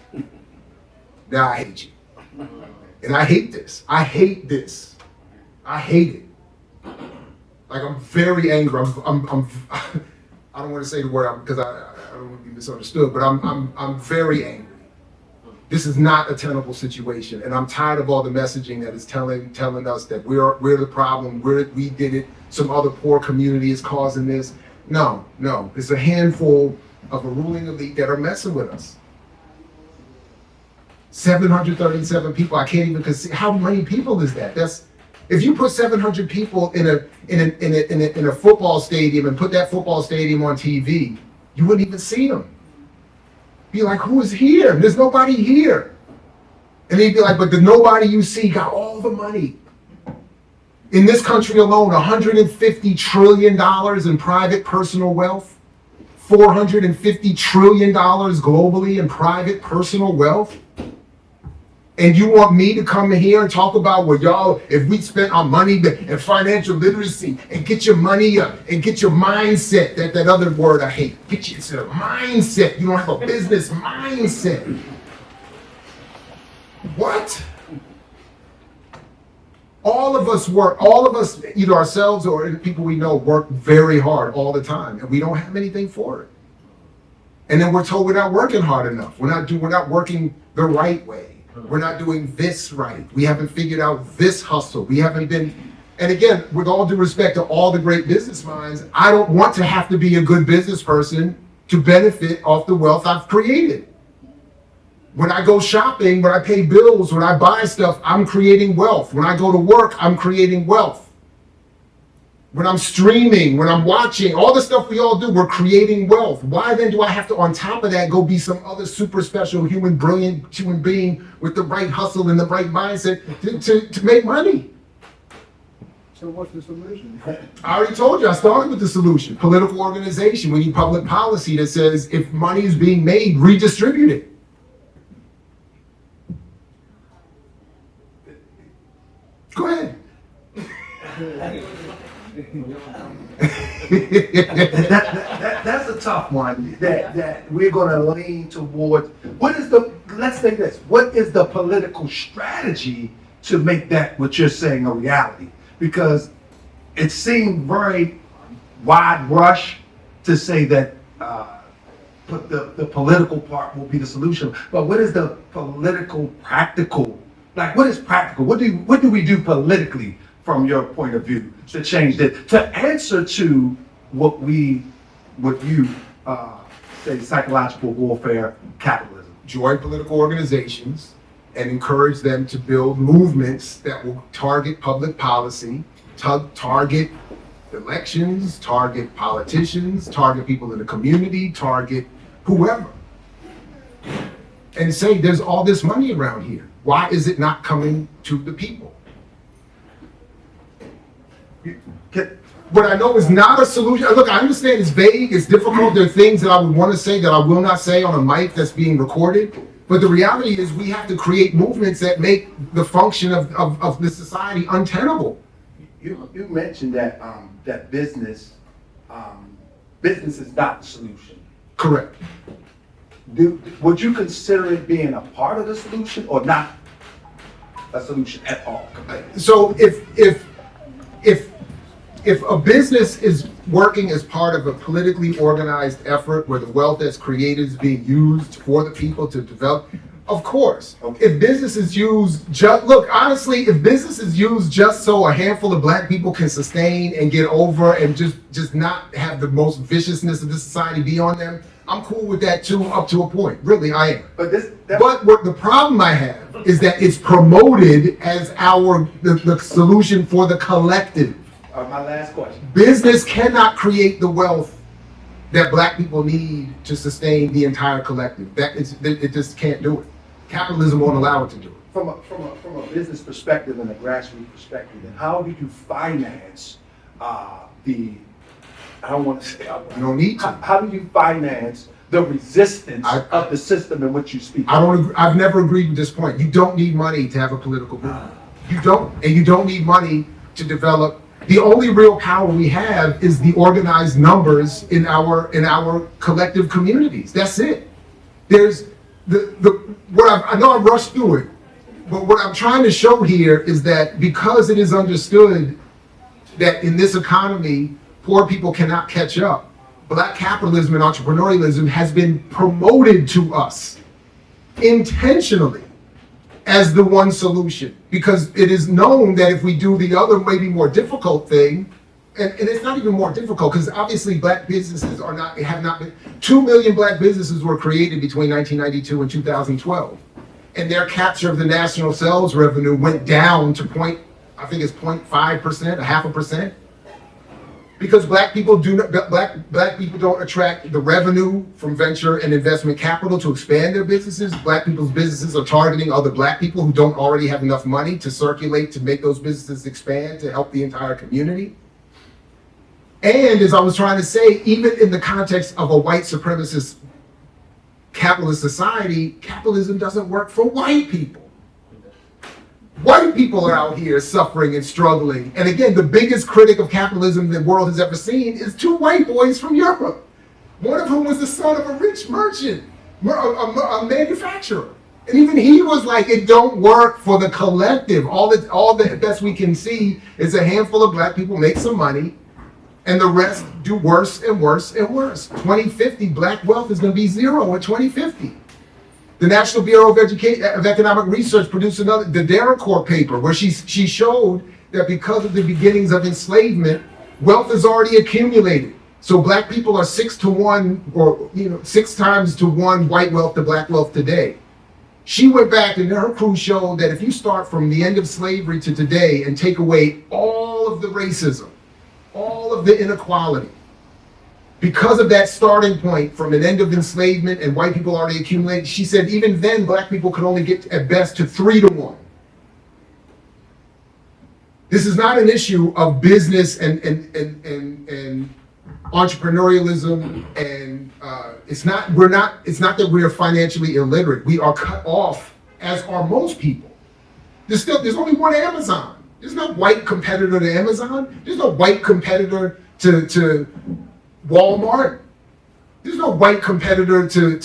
now I hate you. And I hate this. I hate this. I hate it. Like, I'm very angry. I don't want to say the word because I don't want to be misunderstood, but I'm very angry. This is not a tenable situation, and I'm tired of all the messaging that is telling us that we're the problem. We did it. Some other poor community is causing this. No. It's a handful of a ruling elite that are messing with us. 737 people. I can't even consider how many people is that. If you put 700 people in a football stadium and put that football stadium on TV, you wouldn't even see them. Be like, who is here? There's nobody here. And they'd be like, but the nobody you see got all the money. In this country alone, $150 trillion in private personal wealth, $450 trillion globally in private personal wealth. And you want me to come here and talk about, well, y'all, if we spent our money and financial literacy and get your money up and get your mindset, that other word I hate, get you into the mindset. You don't have a business mindset. What? All of us, either ourselves or people we know, work very hard all the time, and we don't have anything for it. And then we're told we're not working hard enough. We're not working the right way. We're not doing this right. We haven't figured out this hustle. We haven't been, and again, with all due respect to all the great business minds, I don't want to have to be a good business person to benefit off the wealth I've created. When I go shopping, when I pay bills, when I buy stuff, I'm creating wealth. When I go to work, I'm creating wealth. when I'm streaming, when I'm watching, all the stuff we all do, we're creating wealth. Why then do I have to, on top of that, go be some other super special brilliant human being with the right hustle and the right mindset to make money? So what's the solution? I already told you, I started with the solution. Political organization. We need public policy that says if money is being made, redistribute it. Go ahead. That's a tough one that we're going to lean towards. Let's say this, what is the political strategy to make that what you're saying a reality? Because it seemed very wide rush to say that the political part will be the solution, but what is the political practical, like what is practical? What do we do politically from your point of view to change that, to answer to what you say psychological warfare, capitalism? Join political organizations and encourage them to build movements that will target public policy, target elections, target politicians, target people in the community, target whoever. And say there's all this money around here. Why is it not coming to the people? What I know is not a solution. Look, I understand it's vague, it's difficult. There are things that I would want to say that I will not say on a mic that's being recorded. But the reality is we have to create movements that make the function of the society untenable. You mentioned that that business is not the solution. Correct. Would you consider it being a part of the solution or not a solution at all? So if a business is working as part of a politically organized effort where the wealth that's created is being used for the people to develop, of course. Okay. If business is used if business is used just so a handful of black people can sustain and get over and just not have the most viciousness of the society be on them, I'm cool with that too, up to a point. Really, I am. But what the problem I have is that it's promoted as the solution for the collective. My last question. Business cannot create the wealth that black people need to sustain the entire collective. It just can't do it. Capitalism won't allow it to do it. From a business perspective and a grassroots perspective, then how do you finance I don't want to say You don't need to. How do you finance the resistance of the system in which you speak? I've never agreed with this point. You don't need money to have a political movement. You don't, and you don't need money to develop. The only real power we have is the organized numbers in our collective communities. That's it. There's I know I rushed through it, but what I'm trying to show here is that because it is understood that in this economy, poor people cannot catch up, black capitalism and entrepreneurialism has been promoted to us intentionally as the one solution, because it is known that if we do the other maybe more difficult thing, and it's not even more difficult because obviously black businesses have not been, 2 million black businesses were created between 1992 and 2012, and their capture of the national sales revenue went down to 0.5%, a 0.5%. Because black people don't attract the revenue from venture and investment capital to expand their businesses. Black people's businesses are targeting other black people who don't already have enough money to circulate to make those businesses expand to help the entire community. And as I was trying to say, even in the context of a white supremacist capitalist society, capitalism doesn't work for white people. White people are out here suffering and struggling. And again, the biggest critic of capitalism the world has ever seen is 2 white boys from Europe. One of whom was the son of a rich merchant, a manufacturer. And even he was like, it don't work for the collective. All the best we can see is a handful of black people make some money and the rest do worse and worse and worse. 2050, black wealth is gonna be zero in 2050. The National Bureau of Economic Research produced the Dericourt paper where she showed that because of the beginnings of enslavement, wealth is already accumulated. So black people are 6 to 1, or 6 times to 1 white wealth to black wealth today. She went back and her crew showed that if you start from the end of slavery to today and take away all of the racism, all all of the inequality. Because of that starting point from an end of enslavement and white people already accumulated, she said even then black people could only get at best to 3-to-1. This is not an issue of business and entrepreneurialism, and it's not that we're financially illiterate. We are cut off, as are most people. There's only one Amazon. There's no white competitor to Amazon. There's no white competitor to Walmart. There's no white competitor to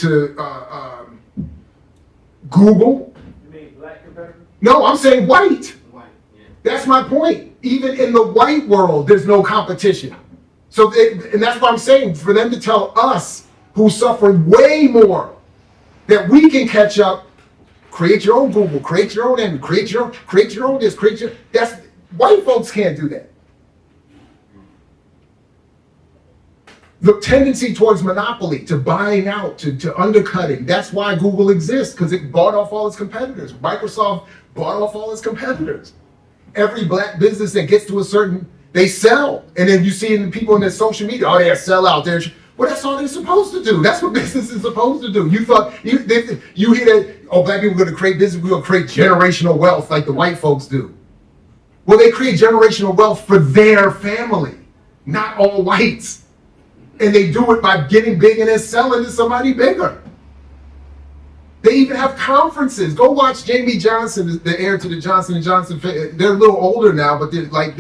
Google. You mean black competitor? No, I'm saying white. White, yeah. That's my point. Even in the white world, there's no competition. So, and that's what I'm saying. For them to tell us, who suffered way more, that we can catch up, create your own Google, create your own Amazon, create your own this, that's, white folks can't do that. The tendency towards monopoly, to buying out, to undercutting, that's why Google exists, because it bought off all its competitors. Microsoft bought off all its competitors. Every black business that gets to a certain, they sell. And then you see in the people in their social media, oh, they're sell out there. Well, that's all they're supposed to do. That's what business is supposed to do. You thought, you hear that, oh, black people are going to create business, we're going to create generational wealth like the white folks do. Well, they create generational wealth for their family, not all whites. And they do it by getting big and then selling to somebody bigger. They even have conferences. Go watch Jamie Johnson, the heir to the Johnson & Johnson. They're a little older now, but they're like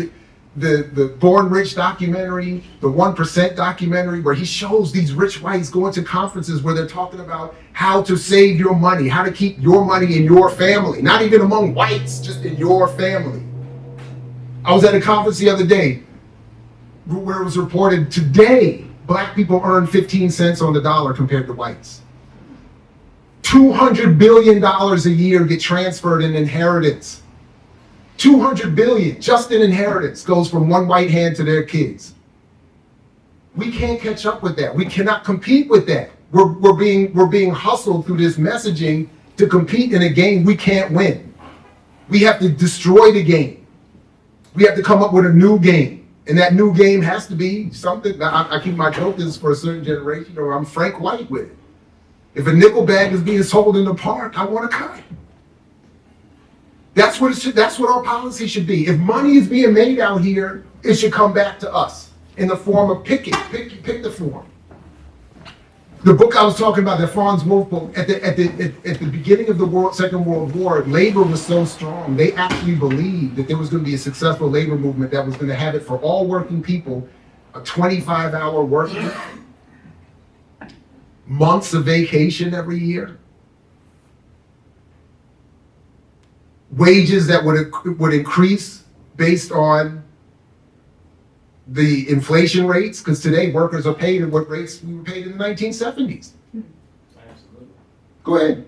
the Born Rich documentary, the 1% documentary, where he shows these rich whites going to conferences where they're talking about how to save your money, how to keep your money in your family, not even among whites, just in your family. I was at a conference the other day where it was reported today, black people earn 15 cents on the dollar compared to whites. $200 billion a year get transferred in inheritance. 200 billion just in inheritance goes from one white hand to their kids. We can't catch up with that. We cannot compete with that. We're being hustled through this messaging to compete in a game we can't win. We have to destroy the game. We have to come up with a new game. And that new game has to be something, I keep my joke, this is for a certain generation, or I'm Frank White with it. If a nickel bag is being sold in the park, I want to cut. That's what our policy should be. If money is being made out here, it should come back to us in the form of pick the form. The book I was talking about, the Franz Wolf book, at the beginning of the Second World War, labor was so strong, they actually believed that there was going to be a successful labor movement that was going to have it for all working people, a 25-hour work week, months of vacation every year, wages that would increase based on the inflation rates, because today workers are paid at what rates we were paid in the 1970s. Absolutely. Go ahead.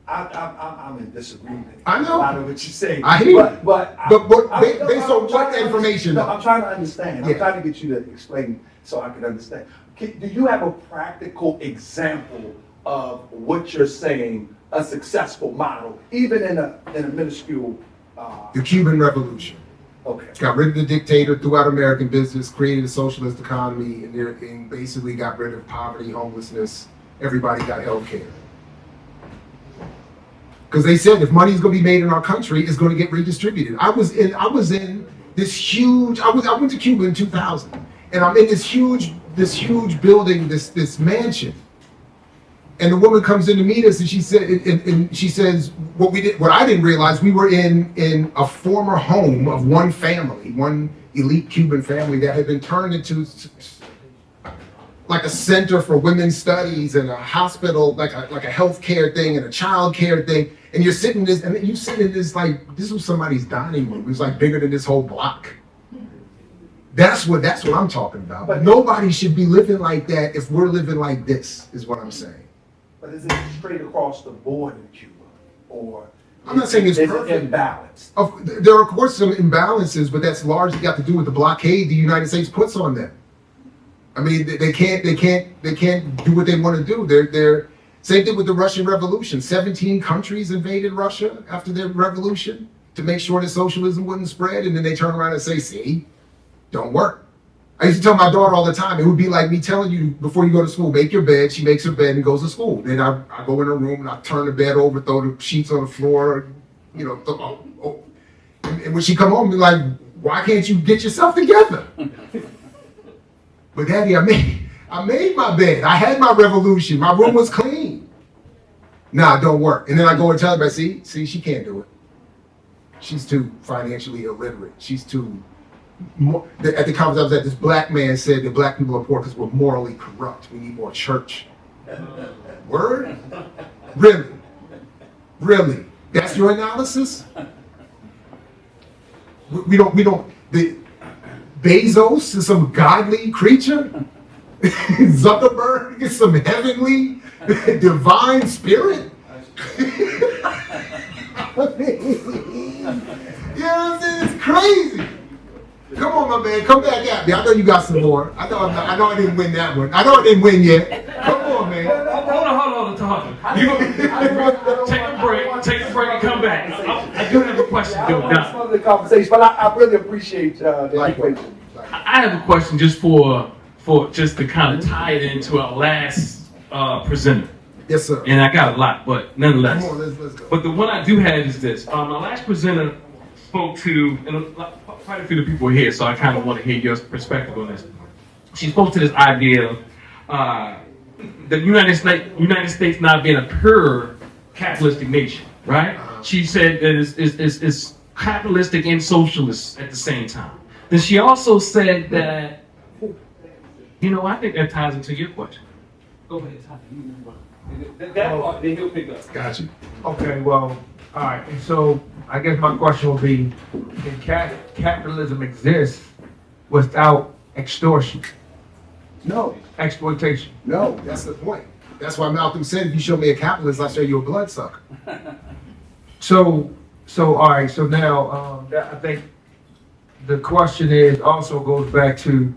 I'm in disagreement. I know. A lot of what you say. I hear you. But based on what information? No, I'm trying to understand. Yeah. I'm trying to get you to explain so I can understand. Do you have a practical example of what you're saying, a successful model, even in a minuscule? The Cuban Revolution. Okay. Got rid of the dictator throughout American business, created a socialist economy, and basically got rid of poverty, homelessness. Everybody got health care. Because they said if money's going to be made in our country, it's going to get redistributed. I was in this huge. I went to Cuba in 2000, and I'm in this huge building, this mansion. And the woman comes in to meet us, and she says what I didn't realize, we were in a former home of one family, one elite Cuban family that had been turned into like a center for women's studies and a hospital, like a healthcare thing and a child care thing. And you're sitting in this like, this was somebody's dining room. It was like bigger than this whole block. That's what I'm talking about. But nobody should be living like that if we're living like this, is what I'm saying. But is it straight across the board in Cuba, or I'm not saying it's perfect. Imbalanced? There are of course some imbalances, but that's largely got to do with the blockade the United States puts on them. I mean, they can't do what they want to do. They're same thing with the Russian Revolution. 17 countries invaded Russia after their revolution to make sure that socialism wouldn't spread, and then they turn around and say, "See, Don't work. I used to tell my daughter all the time, it would be like me telling you before you go to school, make your bed. She makes her bed and goes to school. Then I go in her room and I turn the bed over, throw the sheets on the floor, and when she come home, be like, why can't you get yourself together? But Daddy, I made my bed. I had my revolution. My room was clean. Nah, it don't work. And then I go and tell her, see, she can't do it. She's too financially illiterate. She's too. At the conference I was at, this black man said that black people are poor because we're morally corrupt. We need more church. Word? Really? That's your analysis? We don't. Bezos is some godly creature. Zuckerberg is some heavenly, divine spirit. You know what I'm saying? It's crazy. Come on, my man. Come back at me. I know you got some more. I know I didn't win that one. I know I didn't win yet. Come on, man. Hold on. You take a break and come back. I do have a question, though. Now, the conversation, but I really appreciate the equation. I have a question just for just to kind of tie it into our last presenter. Yes, sir. And I got a lot, but nonetheless. Come on, let's go. But the one I do have is this. My last presenter spoke to, and quite a few of the people here, so I kind of want to hear your perspective on this. She spoke to this idea of the United States not being a pure capitalistic nation, right? She said that it's capitalistic and socialist at the same time. Then she also said that, I think that ties into your question. Go ahead, Ty. That part, then he'll pick up. Got you. Okay, well, all right. And so I guess my question will be, can capitalism exist without extortion, No, exploitation? no, that's the point. That's why Malcolm said, if you show me a capitalist, I'll show you a bloodsucker. So all right. So now I think the question also goes back to,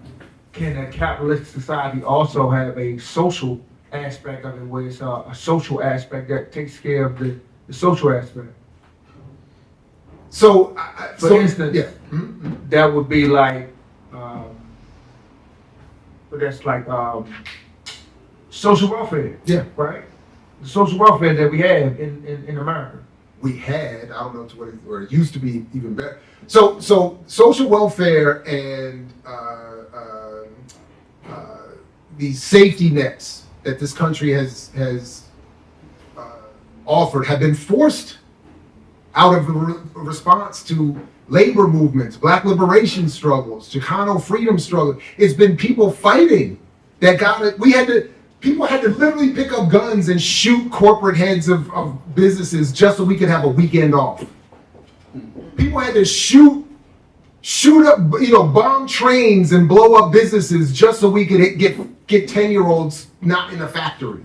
can a capitalist society also have a social aspect of it, where it's a social aspect that takes care of the social aspect? So, For instance, yeah. Mm-hmm. that would be like, social welfare. Yeah. Right? The social welfare that we have in America. We had, I don't know where it used to be even better. So social welfare and these safety nets that this country has offered have been forced out of a response to labor movements, black liberation struggles, Chicano freedom struggle. It's been people fighting that got it. People had to literally pick up guns and shoot corporate heads of businesses just so we could have a weekend off. People had to shoot up, bomb trains and blow up businesses just so we could get 10-year-olds not in a factory.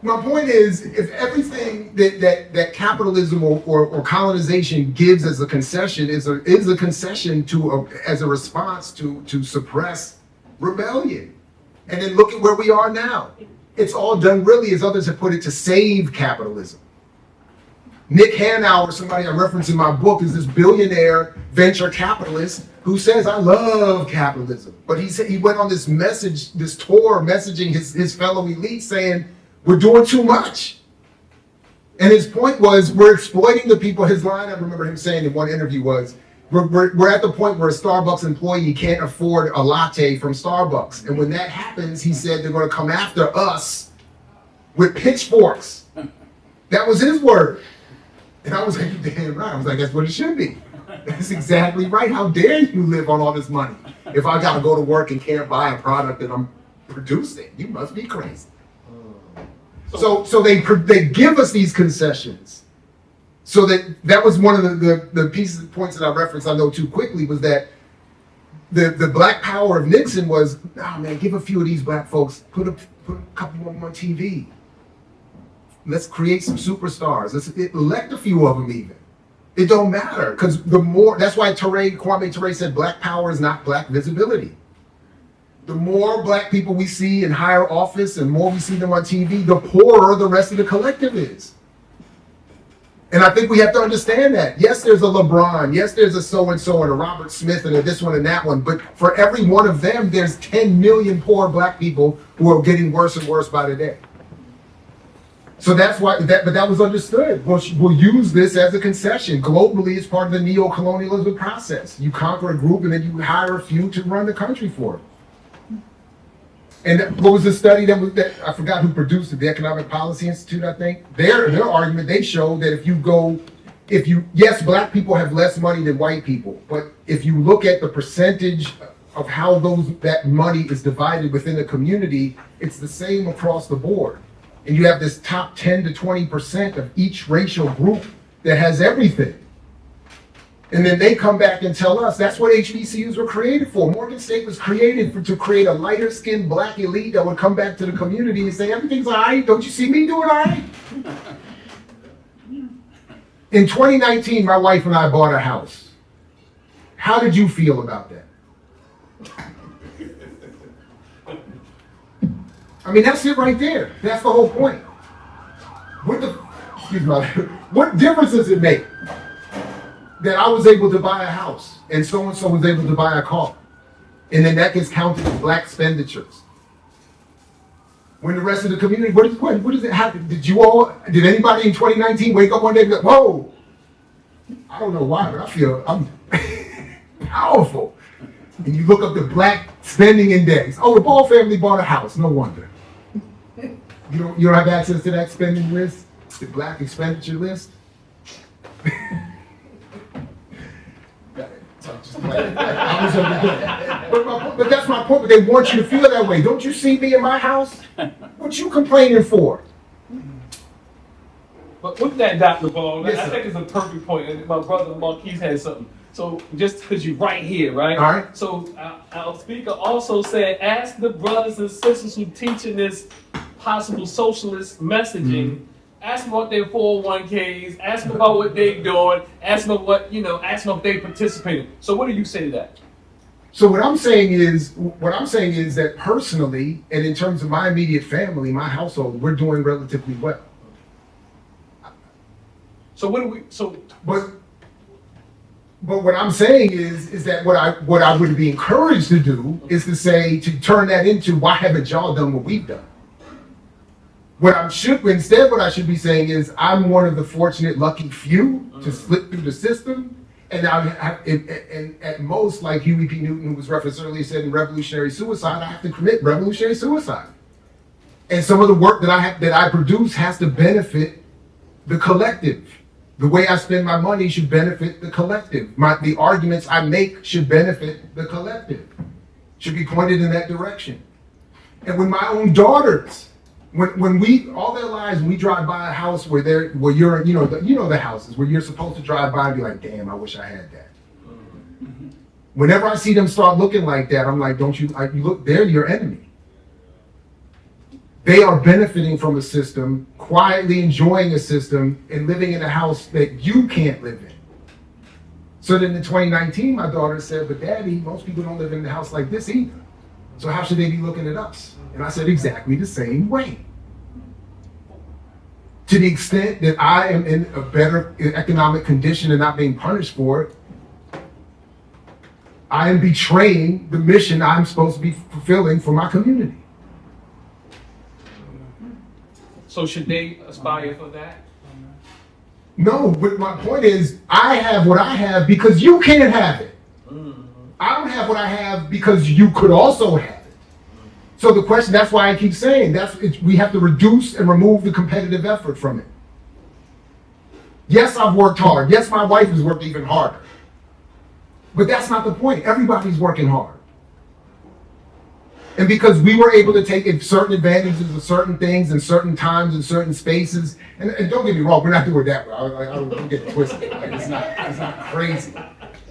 My point is, if everything that capitalism or colonization gives as a concession is a concession as a response to suppress rebellion. And then look at where we are now. It's all done really, as others have put it, to save capitalism. Nick Hanauer, somebody I reference in my book, is this billionaire venture capitalist who says, I love capitalism. But he went on this tour messaging his fellow elites saying, we're doing too much. And his point was, we're exploiting the people. His line, I remember him saying in one interview was, we're at the point where a Starbucks employee can't afford a latte from Starbucks. And when that happens, he said they're going to come after us with pitchforks. That was his word. And I was like, you're damn right. I was like, that's what it should be. That's exactly right. How dare you live on all this money? If I got to go to work and can't buy a product that I'm producing, you must be crazy. So they give us these concessions. So that was one of the points that I referenced, I know too quickly, was that the black power of Nixon was, man, give a few of these black folks, put a couple of them on TV. Let's create some superstars. Let's elect a few of them even. It don't matter, because that's why Kwame Ture said black power is not black visibility. The more black people we see in higher office and more we see them on TV, the poorer the rest of the collective is. And I think we have to understand that. Yes, there's a LeBron. Yes, there's a so-and-so and a Robert Smith and a this one and that one. But for every one of them, there's 10 million poor black people who are getting worse and worse by the day. So that's why, but that was understood. We'll use this as a concession. Globally, it's part of the neo-colonialism process. You conquer a group and then you hire a few to run the country for it. And what was the study that I forgot who produced it, the Economic Policy Institute, I think? Their argument, they showed that yes, black people have less money than white people, but if you look at the percentage of how that money is divided within the community, it's the same across the board. And you have this top 10 to 20% of each racial group that has everything. And then they come back and tell us that's what HBCUs were created for. Morgan State was created to create a lighter skinned black elite that would come back to the community and say, everything's all right. Don't you see me doing all right? In 2019, my wife and I bought a house. How did you feel about that? I mean, that's it right there. That's the whole point. What difference does it make that I was able to buy a house and so was able to buy a car? And then that gets counted as black expenditures. When the rest of the community, what does it happen? Did anybody in 2019 wake up one day and go, whoa, I don't know why, but I feel I'm powerful. And you look up the black spending index. Oh, the Ball family bought a house, no wonder. You don't have access to that spending list, the black expenditure list? But that's my point. But they want you to feel that way. Don't you see me in my house? What you complaining for? But with that, Dr. Ball, Yes, I sir. think it's a perfect point. And my brother Marquise had something. So just because you're right here, right? All right. So our speaker also said, ask the brothers and sisters who teaching this possible socialist messaging. Ask them about their 401ks. Ask them about what they're doing. Ask them ask them if they participating. So what do you say to that? So what I'm saying is that personally, and in terms of my immediate family, my household, we're doing relatively well. So what do we? So But what I'm saying is that what I would be encouraged to do is to turn that into, why haven't y'all done what we've done? What I should be saying is, I'm one of the fortunate, lucky few to slip through the system, and at most, like Huey P. Newton, who was referenced earlier, said in Revolutionary Suicide, I have to commit revolutionary suicide. And some of the work that I produce has to benefit the collective. The way I spend my money should benefit the collective. The arguments I make should benefit the collective. Should be pointed in that direction. And when my own daughters, when we all their lives, when we drive by a house where you're the houses where you're supposed to drive by and be like, damn, I wish I had that. Whenever I see them start looking like that, I'm like, you look, they're your enemy. They are benefiting from a system, quietly enjoying a system, and living in a house that you can't live in. So then in 2019, my daughter said, but Daddy, most people don't live in a house like this either. So how should they be looking at us? And I said, exactly the same way. To the extent that I am in a better economic condition and not being punished for it, I am betraying the mission I'm supposed to be fulfilling for my community. So should they aspire for that? No, but my point is, I have what I have because you can't have it. I don't have what I have because you could also have it. So the question, that's why I keep saying, we have to reduce and remove the competitive effort from it. Yes, I've worked hard. Yes, my wife has worked even harder. But that's not the point. Everybody's working hard. And because we were able to take certain advantages of certain things in certain times and certain spaces, and don't get me wrong, we're not doing that. I don't get it twisted. Like, it's not crazy.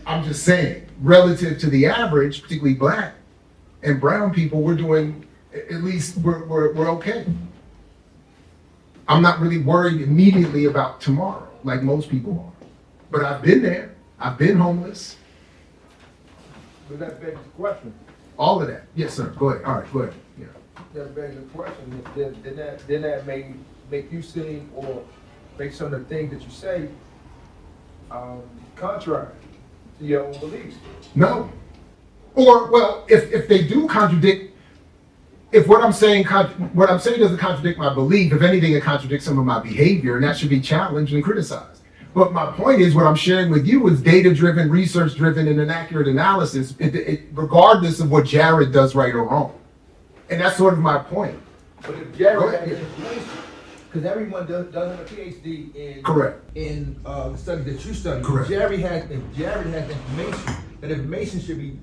I'm just saying, relative to the average, particularly black and brown people, we're doing, at least we're okay. I'm not really worried immediately about tomorrow, like most people are. But I've been there. I've been homeless. But that begs the question. All of that. Yes, sir. Go ahead. All right, go ahead. Yeah. That begs the question. Did that make you seem, or based on the things that you say, contrary to your own beliefs. No. Or, well, if they do contradict, if what I'm saying doesn't contradict my belief, if anything, it contradicts some of my behavior, and that should be challenged and criticized. But my point is, what I'm sharing with you is data-driven, research-driven, and an accurate analysis, regardless of what Jared does right or wrong. And that's sort of my point. But if Jared Go had ahead. the information, because everyone doesn't have a PhD in Correct. in the study that you study. Correct. If Jared has information, that information should be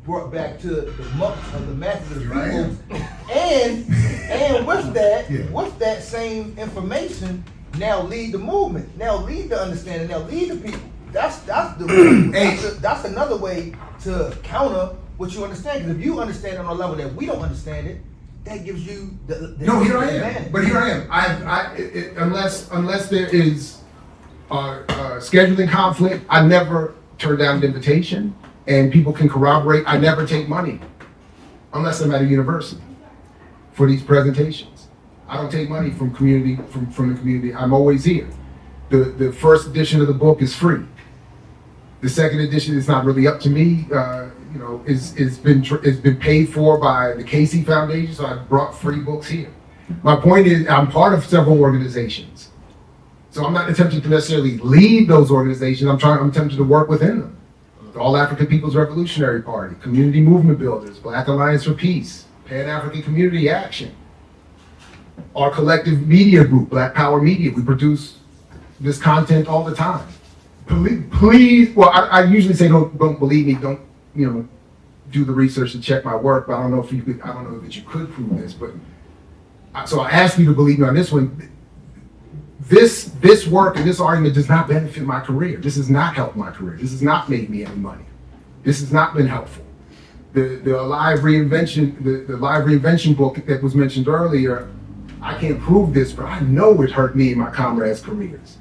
brought back to the monks of the masses of the Right. people, and with that, Yeah. with that same information, now lead the movement, now lead the understanding, now lead the people. That's that's another way to counter what you understand. Because if you understand it on a level that we don't understand it, that gives you the No, here I advantage. am. But here I am. Unless there is scheduling conflict, I never turn down an invitation, and people can corroborate. I never take money, unless I'm at a university for these presentations. I don't take money from community from the community. I'm always here. The first edition of the book is free. The second edition is not really up to me. It's been paid for by the Casey Foundation, so I brought free books here. My point is, I'm part of several organizations, so I'm not attempting to necessarily lead those organizations. I'm attempting to work within them. The All African People's Revolutionary Party, Community Movement Builders, Black Alliance for Peace, Pan-African Community Action, our collective media group, Black Power Media. We produce this content all the time. Please, well, I usually say don't believe me, don't do the research to check my work, but I don't know that you could prove this, but so I ask you to believe me on this one. This work and this argument does not benefit my career. This has not helped my career. This has not made me any money. This has not been helpful. The live reinvention book that was mentioned earlier, I can't prove this, but I know it hurt me and my comrades' careers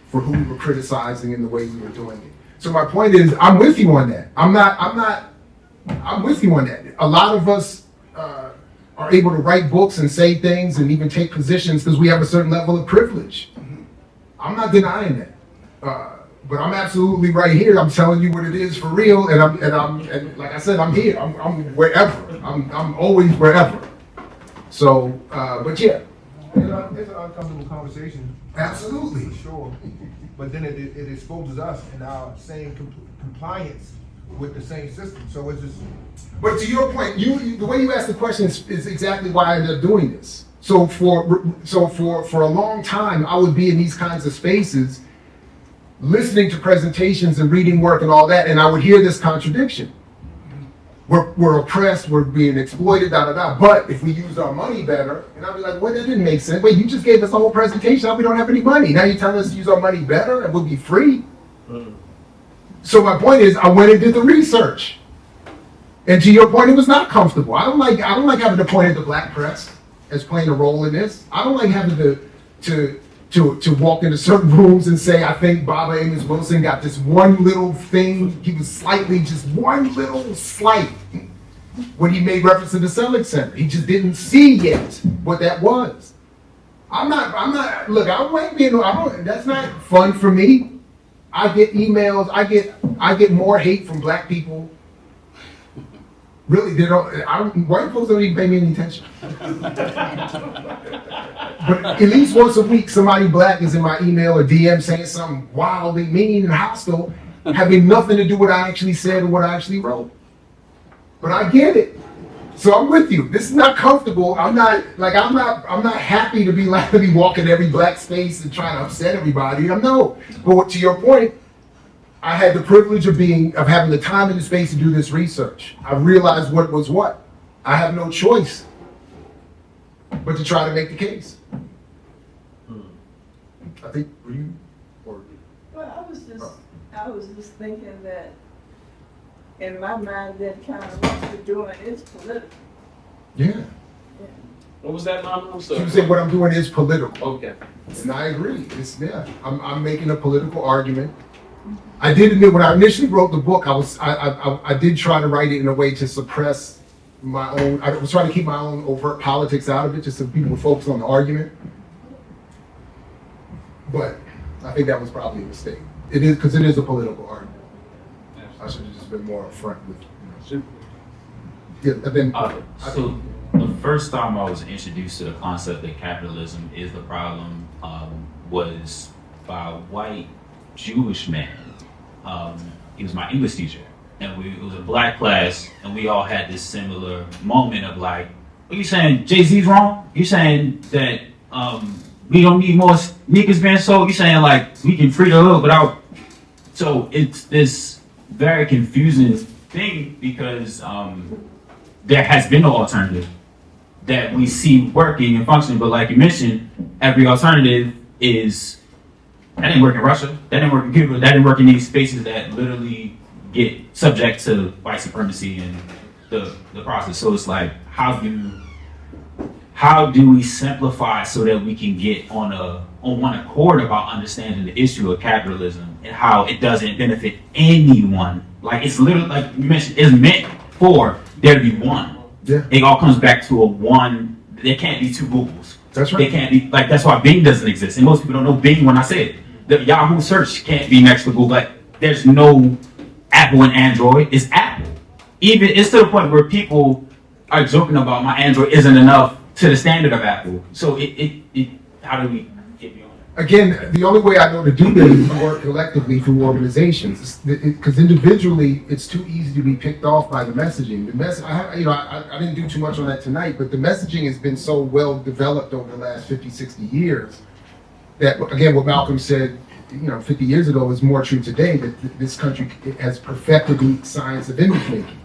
for who we were criticizing and the way we were doing it. So my point is, I'm with you on that. I'm with you on that. A lot of us are able to write books and say things and even take positions because we have a certain level of privilege. I'm not denying that. But I'm absolutely right here. I'm telling you what it is for real, and like I said, I'm here. I'm wherever. I'm always wherever. So, but yeah. It's an uncomfortable conversation. Absolutely. For sure. But then it exposes us in our same compliance with the same system. So it's just. But to your point, the way you asked the question is exactly why I ended up doing this. So for a long time, I would be in these kinds of spaces, listening to presentations and reading work and all that, and I would hear this contradiction. We're oppressed, we're being exploited, But if we used our money better, and I'd be like, well, that didn't make sense. Wait, you just gave us a whole presentation, now we don't have any money. Now you're telling us to use our money better and we'll be free? So my point is, I went and did the research. And to your point, it was not comfortable. I don't like having to point at the black press as playing a role in this. I don't like having to walk into certain rooms and say, I think Baba Amos Wilson got this one little thing. He was slightly, just one little slight when he made reference to the Selig Center. He just didn't see yet what that was. Look, that's not fun for me. I get emails, I get more hate from black people. Really, white folks don't even pay me any attention. But at least once a week, somebody black is in my email or DM saying something wildly mean and hostile, having nothing to do with what I actually said or what I actually wrote. But I get it. So I'm with you. This is not comfortable. I'm not happy to be walking every black space and trying to upset everybody. No. But to your point, I had the privilege of having the time and the space to do this research. I realized what was what. I have no choice but to try to make the case. I think, were you, or? Well, I was just thinking that in my mind that kind of what you're doing is political. Yeah. What was that, Mama? I'm sorry. You said what I'm doing is political. Okay. And I agree. I'm making a political argument. I did admit when I initially wrote the book, I did try to write it in a way to suppress my own. I was trying to keep my own overt politics out of it, just so people would focus on the argument. But I think that was probably a mistake. It is, because it is a political argument. I should have just been more upfront with, yeah, and then, So the first time I was introduced to the concept that capitalism is the problem was by a white Jewish man. He was my English teacher, and it was a black class, and we all had this similar moment of like, "Are you saying Jay-Z's wrong? You saying that we don't need more sneakers being sold? You saying like we can free the hood without?" So it's this very confusing thing because there has been no alternative that we see working and functioning. But like you mentioned, every alternative is that didn't work in Russia, that didn't work in Cuba, that didn't work in these spaces that literally get subject to white supremacy and the process. So it's like, how do we simplify so that we can get on one accord about understanding the issue of capitalism and how it doesn't benefit anyone? Like it's literally, like you mentioned, it's meant for there to be one. Yeah. It all comes back to a one. There can't be two Googles. That's right. They can't be, like, that's why Bing doesn't exist. And most people don't know Bing when I say it. The Yahoo search can't be next to Google. Like, there's no Apple and Android. It's Apple. Even, it's to the point where people are joking about my Android isn't enough to the standard of Apple. So how do we get beyond that? Again, the only way I know to do this is to work collectively through organizations. Because individually, it's too easy to be picked off by the messaging. I didn't do too much on that tonight, but the messaging has been so well developed over the last 50, 60 years that, again, what Malcolm said, 50 years ago is more true today, that this country has perfected the science of image making.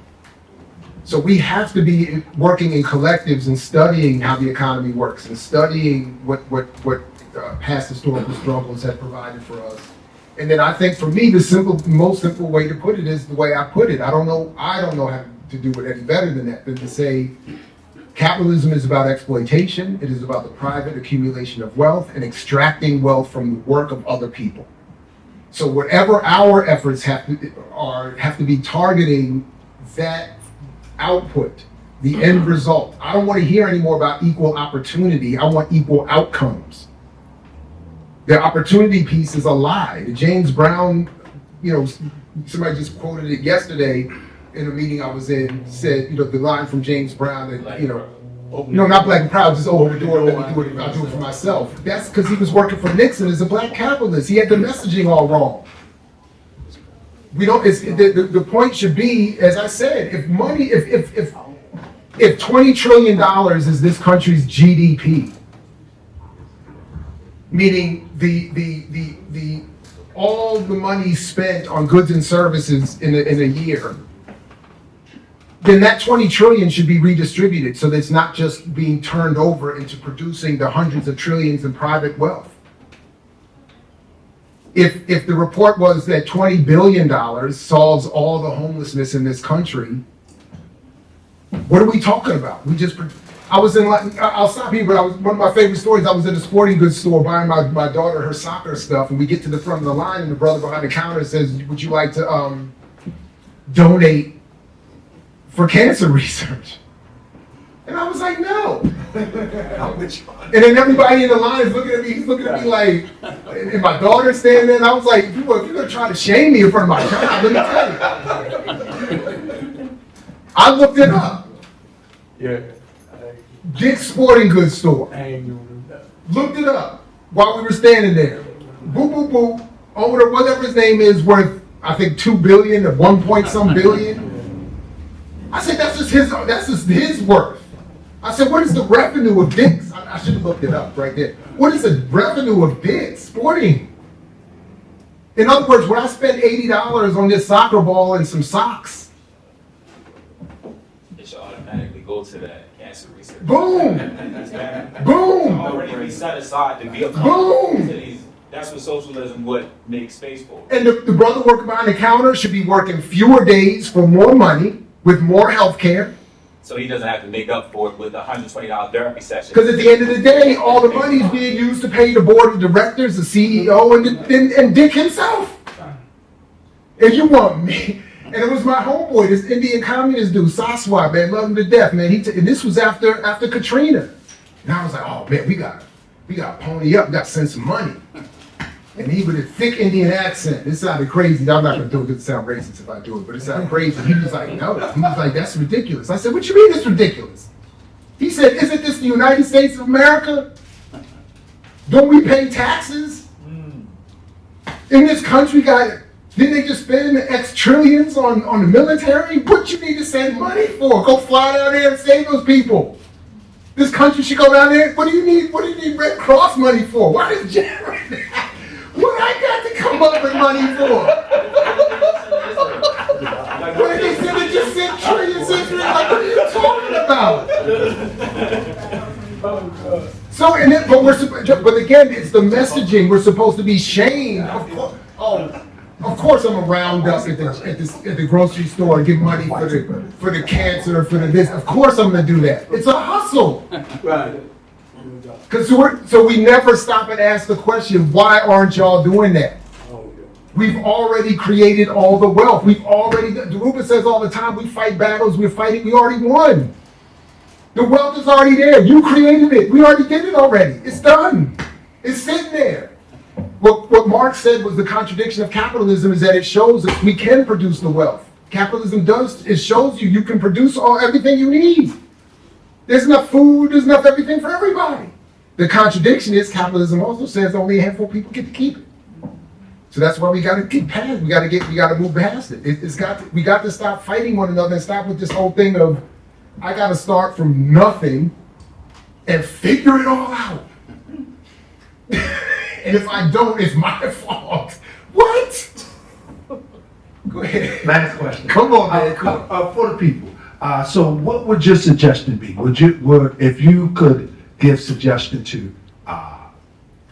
So we have to be working in collectives and studying how the economy works and studying what past historical struggles have provided for us. And then I think for me, the most simple way to put it is the way I put it. I don't know how to do it any better than that, than to say capitalism is about exploitation. It is about the private accumulation of wealth and extracting wealth from the work of other people. So whatever our efforts have to be targeting that output, the end result. I don't want to hear any more about equal opportunity. I want equal outcomes. The opportunity piece is a lie. The James Brown, somebody just quoted it yesterday in a meeting I was in, said, the line from James Brown that, not black and proud, just open the door, let me do it, I'll do it for myself. That's because he was working for Nixon as a black capitalist. He had the messaging all wrong. The point should be, as I said, if $20 trillion is this country's GDP, meaning the all the money spent on goods and services in a year, then that 20 trillion should be redistributed so that it's not just being turned over into producing the hundreds of trillions in private wealth. If the report was that $20 billion solves all the homelessness in this country, what are we talking about? I'll stop here, but one of my favorite stories, I was in a sporting goods store buying my daughter her soccer stuff, and we get to the front of the line, and the brother behind the counter says, would you like to donate for cancer research? And I was like, no. And then everybody in the line is looking at me, he's looking at me like, and my daughter's standing there, and I was like, if you're gonna try to shame me in front of my child, let me tell you. I looked it up. Yeah. Dick's Sporting Goods store. Looked it up while we were standing there. Boop, boop, boop. Owner, whatever his name is, worth, I think, 2 billion or 1 point some billion. I said, that's just his worth. I said, what is the revenue of Dick's? I should have looked it up right there. What is the revenue of Dick's Sporting? In other words, when I spend $80 on this soccer ball and some socks, It should automatically go to that cancer research. boom, boom, Already be set aside to be a boom. That's what socialism would make space for. And the brother working behind the counter should be working fewer days for more money with more health care. So he doesn't have to make up for it with a $120 therapy session. Because at the end of the day, all the money is being used to pay the board of directors, the CEO, and Dick himself. And you want me? And it was my homeboy, this Indian communist dude, Saswat, man, love him to death, man. And this was after Katrina. And I was like, oh man, we got to pony up, we got to send some money. And he with a thick Indian accent. It sounded crazy. I'm not gonna do it because it sounds racist if I do it, but it sounded crazy. He was like, no. He was like, that's ridiculous. I said, what you mean it's ridiculous? He said, isn't this the United States of America? Don't we pay taxes? In this country, didn't they just spend X trillions on the military? What you need to send money for? Go fly down there and save those people. This country should go down there. What do you need Red Cross money for? Why does Jared what I got to come up with money for? What did they say they just sent trillions in? Like, what are you talking about? So, but again, it's the messaging. We're supposed to be shamed. Of course, I'm gonna round up at the grocery store and give money for the cancer, for the this. Of course, I'm gonna do that. It's a hustle. Right. So we never stop and ask the question, why aren't y'all doing that? We've already created all the wealth. Ruben says all the time, we fight battles, we already won. The wealth is already there. You created it. We already did it already. It's done. It's sitting there. What Marx said was the contradiction of capitalism is that it shows us we can produce the wealth. Capitalism it shows you can produce everything you need. There's enough food, there's enough everything for everybody. The contradiction is capitalism also says only a handful of people get to keep it. So that's why we got to get past. We got to move past it. We got to stop fighting one another and stop with this whole thing of I got to start from nothing and figure it all out. And if I don't, it's my fault. What? Go ahead. Last question. Come on, man. For the people. So what would your suggestion be? If you could give suggestion to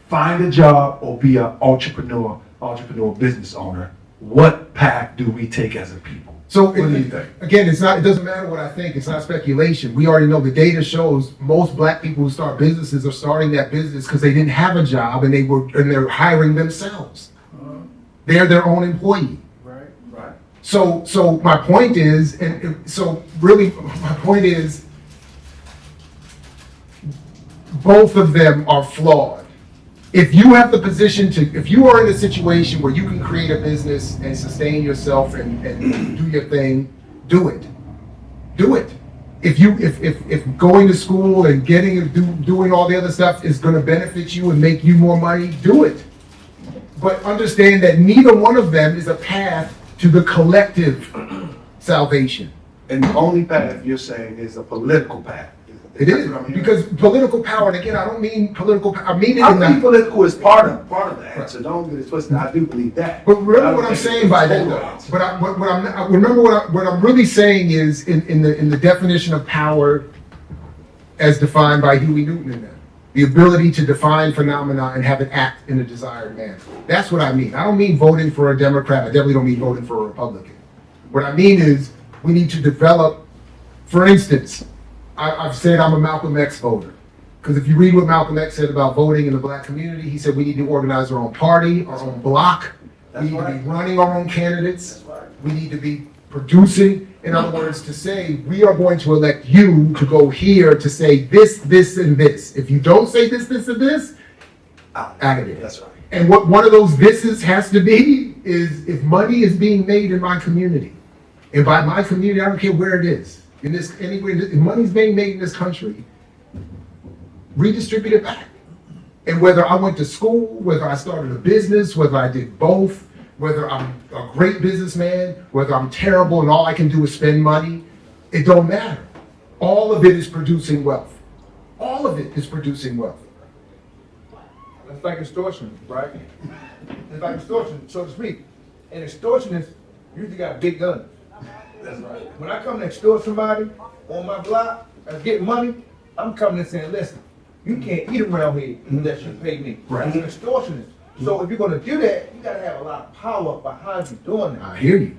find a job or be an entrepreneur business owner, what path do we take as a people? So what do you think? Again, it doesn't matter what I think. It's not speculation. We already know the data shows most black people who start businesses are starting that business because they didn't have a job and they're hiring themselves. They're their own employee. Right. So my point is, my point is, both of them are flawed. If you have the position if you are in a situation where you can create a business and sustain yourself and do your thing, do it. Do it. If going to school and doing all the other stuff is going to benefit you and make you more money, do it. But understand that neither one of them is a path to the collective salvation. And the only path you're saying is a political path. It is, because political power, and again, I don't mean political power, I mean it I in think the... political is part of that, Right. so don't get it twisted. I do believe that. But remember what I'm saying by that, though. What I'm really saying is in the definition of power as defined by Huey Newton in that. The ability to define phenomena and have it act in a desired manner. That's what I mean. I don't mean voting for a Democrat. I definitely don't mean voting for a Republican. What I mean is we need to develop, for instance, I've said I'm a Malcolm X voter. Because if you read what Malcolm X said about voting in the black community, he said we need to organize our own party, our own bloc. We need to be running our own candidates. We need to be producing. In other words, to say, we are going to elect you to go here to say this, this, and this. If you don't say this, this, and this, out of it. That's right. And what one of those thises has to be is if money is being made in my community, and by my community, I don't care where it is, if money's being made in this country, redistribute it back. And whether I went to school, whether I started a business, whether I did both, whether I'm a great businessman, whether I'm terrible and all I can do is spend money, it don't matter. All of it is producing wealth. All of it is producing wealth. It's like extortion, right? It's like extortion, so to speak. And extortionists usually got big guns. That's right. When I come to extort somebody on my block that's getting money, I'm coming and saying, listen, you can't eat around me unless you pay me. Right. It's an extortionist. So if you're gonna do that, you gotta have a lot of power behind you doing that. I hear you.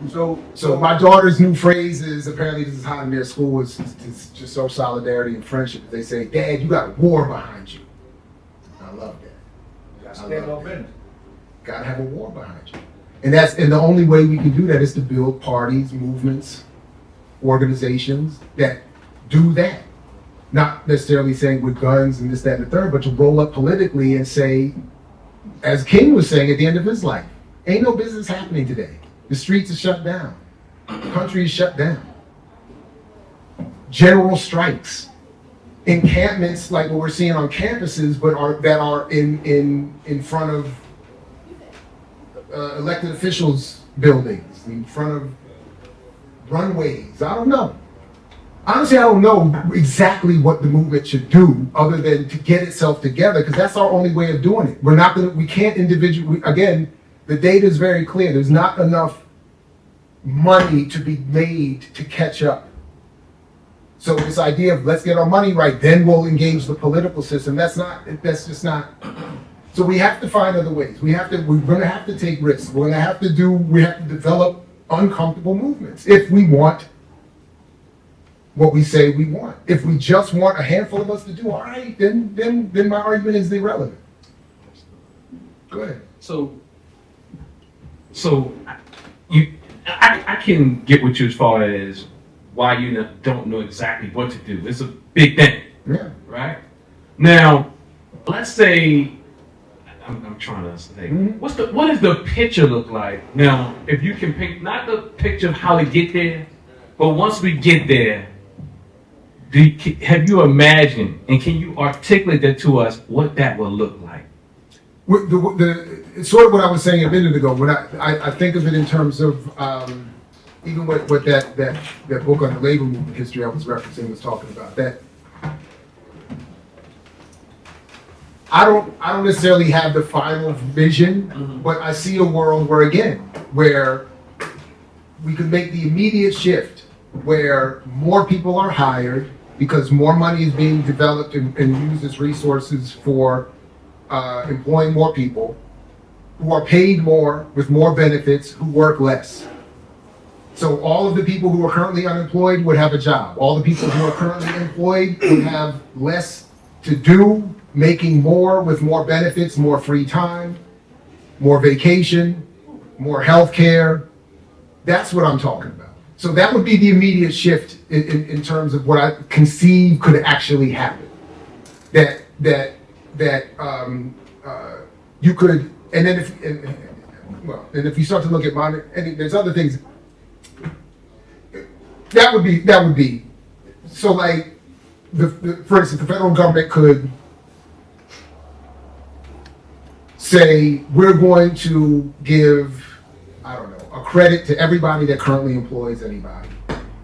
So my daughter's new phrase is, apparently this is hot in their school, it's just so solidarity and friendship. They say, Dad, you got a war behind you. I love that. You gotta stand on business. Gotta have a war behind you. And the only way we can do that is to build parties, movements, organizations that do that. Not necessarily saying with guns and this, that, and the third, but to roll up politically and say, as King was saying at the end of his life, ain't no business happening today. The streets are shut down. The country is shut down. General strikes. Encampments like what we're seeing on campuses, but that are in front of elected officials' buildings, in front of runways. I don't know. Honestly, I don't know exactly what the movement should do other than to get itself together, because that's our only way of doing it. We can't individually, again, the data is very clear. There's not enough money to be made to catch up. So this idea of let's get our money right, then we'll engage the political system, that's just not. So we have to find other ways. We're gonna have to take risks. We have to develop uncomfortable movements if we want what we say we want. If we just want a handful of us to do, all right, then my argument is irrelevant. Go ahead. So I can get with you as far as why you don't know exactly what to do. It's a big thing, Yeah. right? Now, let's say I'm trying to say, what does the picture look like? Now, if you can pick not the picture of how to get there, but once we get there, have you imagined and can you articulate that to us what that will look like? It's sort of what I was saying a minute ago. When I think of it in terms of even what that book on the labor movement history I was referencing was talking about. That I don't necessarily have the final vision, but I see a world where we could make the immediate shift where more people are hired because more money is being developed and used as resources for employing more people who are paid more with more benefits, who work less. So all of the people who are currently unemployed would have a job. All the people who are currently employed would have less to do, making more with more benefits, more free time, more vacation, more health care. That's what I'm talking about. So that would be the immediate shift in terms of what I conceive could actually happen. That you could, and then if you start to look at and there's other things. That would be. So like, for instance, the federal government could say we're going to give, I don't know, a credit to everybody that currently employs anybody.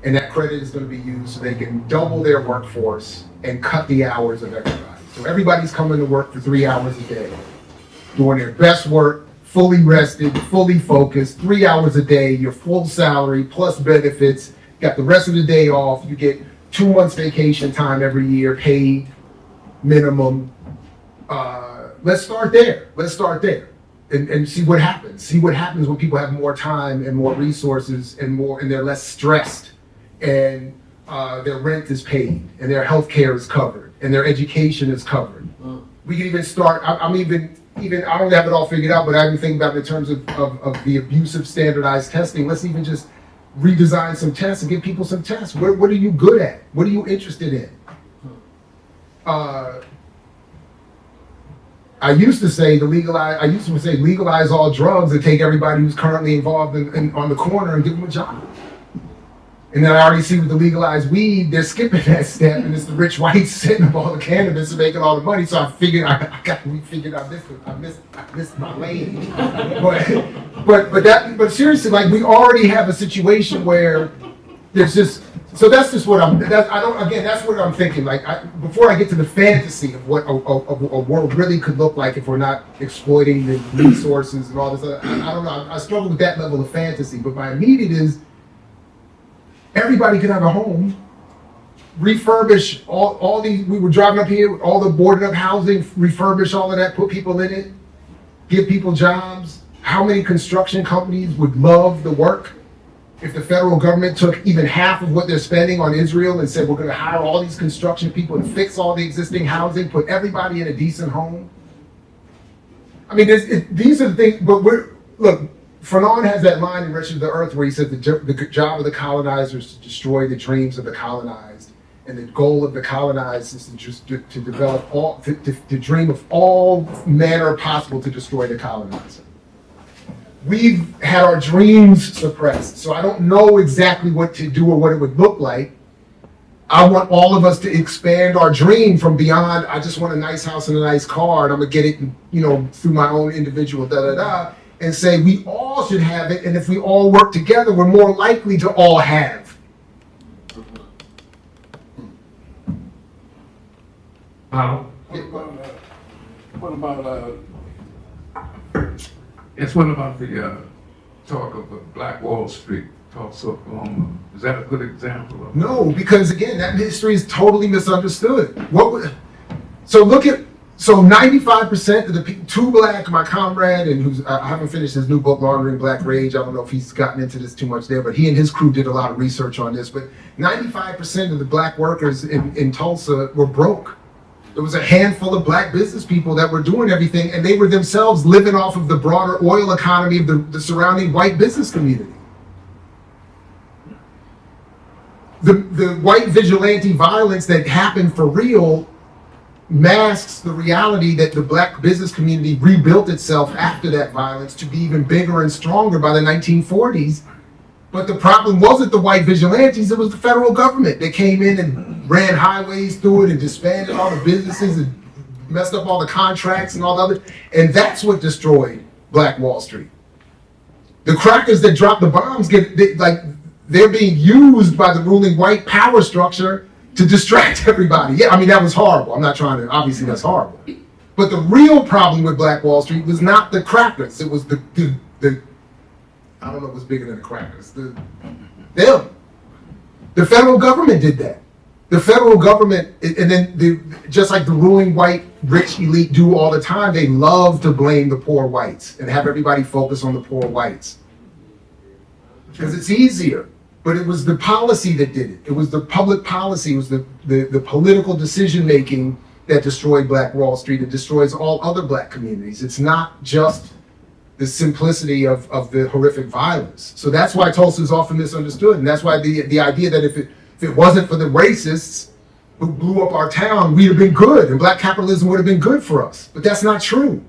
And that credit is going to be used so they can double their workforce and cut the hours of everybody. So everybody's coming to work for 3 hours a day, doing their best work, fully rested, fully focused, 3 hours a day, your full salary plus benefits, got the rest of the day off, you get 2 months vacation time every year, paid, minimum. Let's start there. And see what happens. See what happens when people have more time and more resources and they're less stressed, and their rent is paid, and their health care is covered, and their education is covered. We can even start. I'm even I don't have it all figured out, but I even think about it in terms of the abusive standardized testing. Let's even just redesign some tests and give people some tests. What are you good at? What are you interested in? I used to say legalize all drugs and take everybody who's currently involved on the corner and give them a job. And then I already see with the legalized weed, they're skipping that step, and it's the rich whites setting up all the cannabis and making all the money. So I figured I missed my lane. But seriously, like, we already have a situation where there's just. So that's just what that's what I'm thinking. Like, before I get to the fantasy of what a world really could look like if we're not exploiting the resources and all this other, I don't know. I struggle with that level of fantasy. But my immediate is, everybody could have a home, refurbish all these. We were driving up here, all the boarded up housing, refurbish all of that, put people in it, give people jobs. How many construction companies would love the work if the federal government took even half of what they're spending on Israel and said, we're going to hire all these construction people and fix all the existing housing, put everybody in a decent home? I mean, these are the things, but look, Fanon has that line in Wretched of the Earth where he says the job of the colonizers is to destroy the dreams of the colonized. And the goal of the colonized is to develop to dream of all manner possible to destroy the colonizer. We've had our dreams suppressed, so I don't know exactly what to do or what it would look like. I want all of us to expand our dream from beyond, I just want a nice house and a nice car, and I'm gonna get it, through my own individual and say we all should have it, and if we all work together, we're more likely to all have. What about the talk of Black Wall Street, Tulsa, Oklahoma? Is that a good example of? No, because again, that history is totally misunderstood. So 95% of the people, Too Black, my comrade, and I haven't finished his new book, Laundering Black Rage. I don't know if he's gotten into this too much there, but he and his crew did a lot of research on this. But 95% of the black workers in Tulsa were broke. There was a handful of black business people that were doing everything, and they were themselves living off of the broader oil economy of the surrounding white business community. The white vigilante violence that happened for real masks the reality that the black business community rebuilt itself after that violence to be even bigger and stronger by the 1940s. But the problem wasn't the white vigilantes, it was the federal government that came in and ran highways through it and disbanded all the businesses and messed up all the contracts and all the other, and that's what destroyed Black Wall Street. The crackers that drop the bombs they're being used by the ruling white power structure to distract everybody. Yeah, I mean, that was horrible. I'm not trying to, obviously that's horrible. But the real problem with Black Wall Street was not the crackers. It was the I don't know what's bigger than the crackers. Them. The federal government did that. The federal government, and then just like the ruling white rich elite do all the time, they love to blame the poor whites and have everybody focus on the poor whites. Because it's easier. But it was the policy that did it. It was the public policy, it was the political decision making that destroyed Black Wall Street. It destroys all other black communities. It's not just the simplicity of the horrific violence. So that's why Tulsa is often misunderstood. And that's why the idea that if it wasn't for the racists who blew up our town, we'd have been good and black capitalism would have been good for us. But that's not true.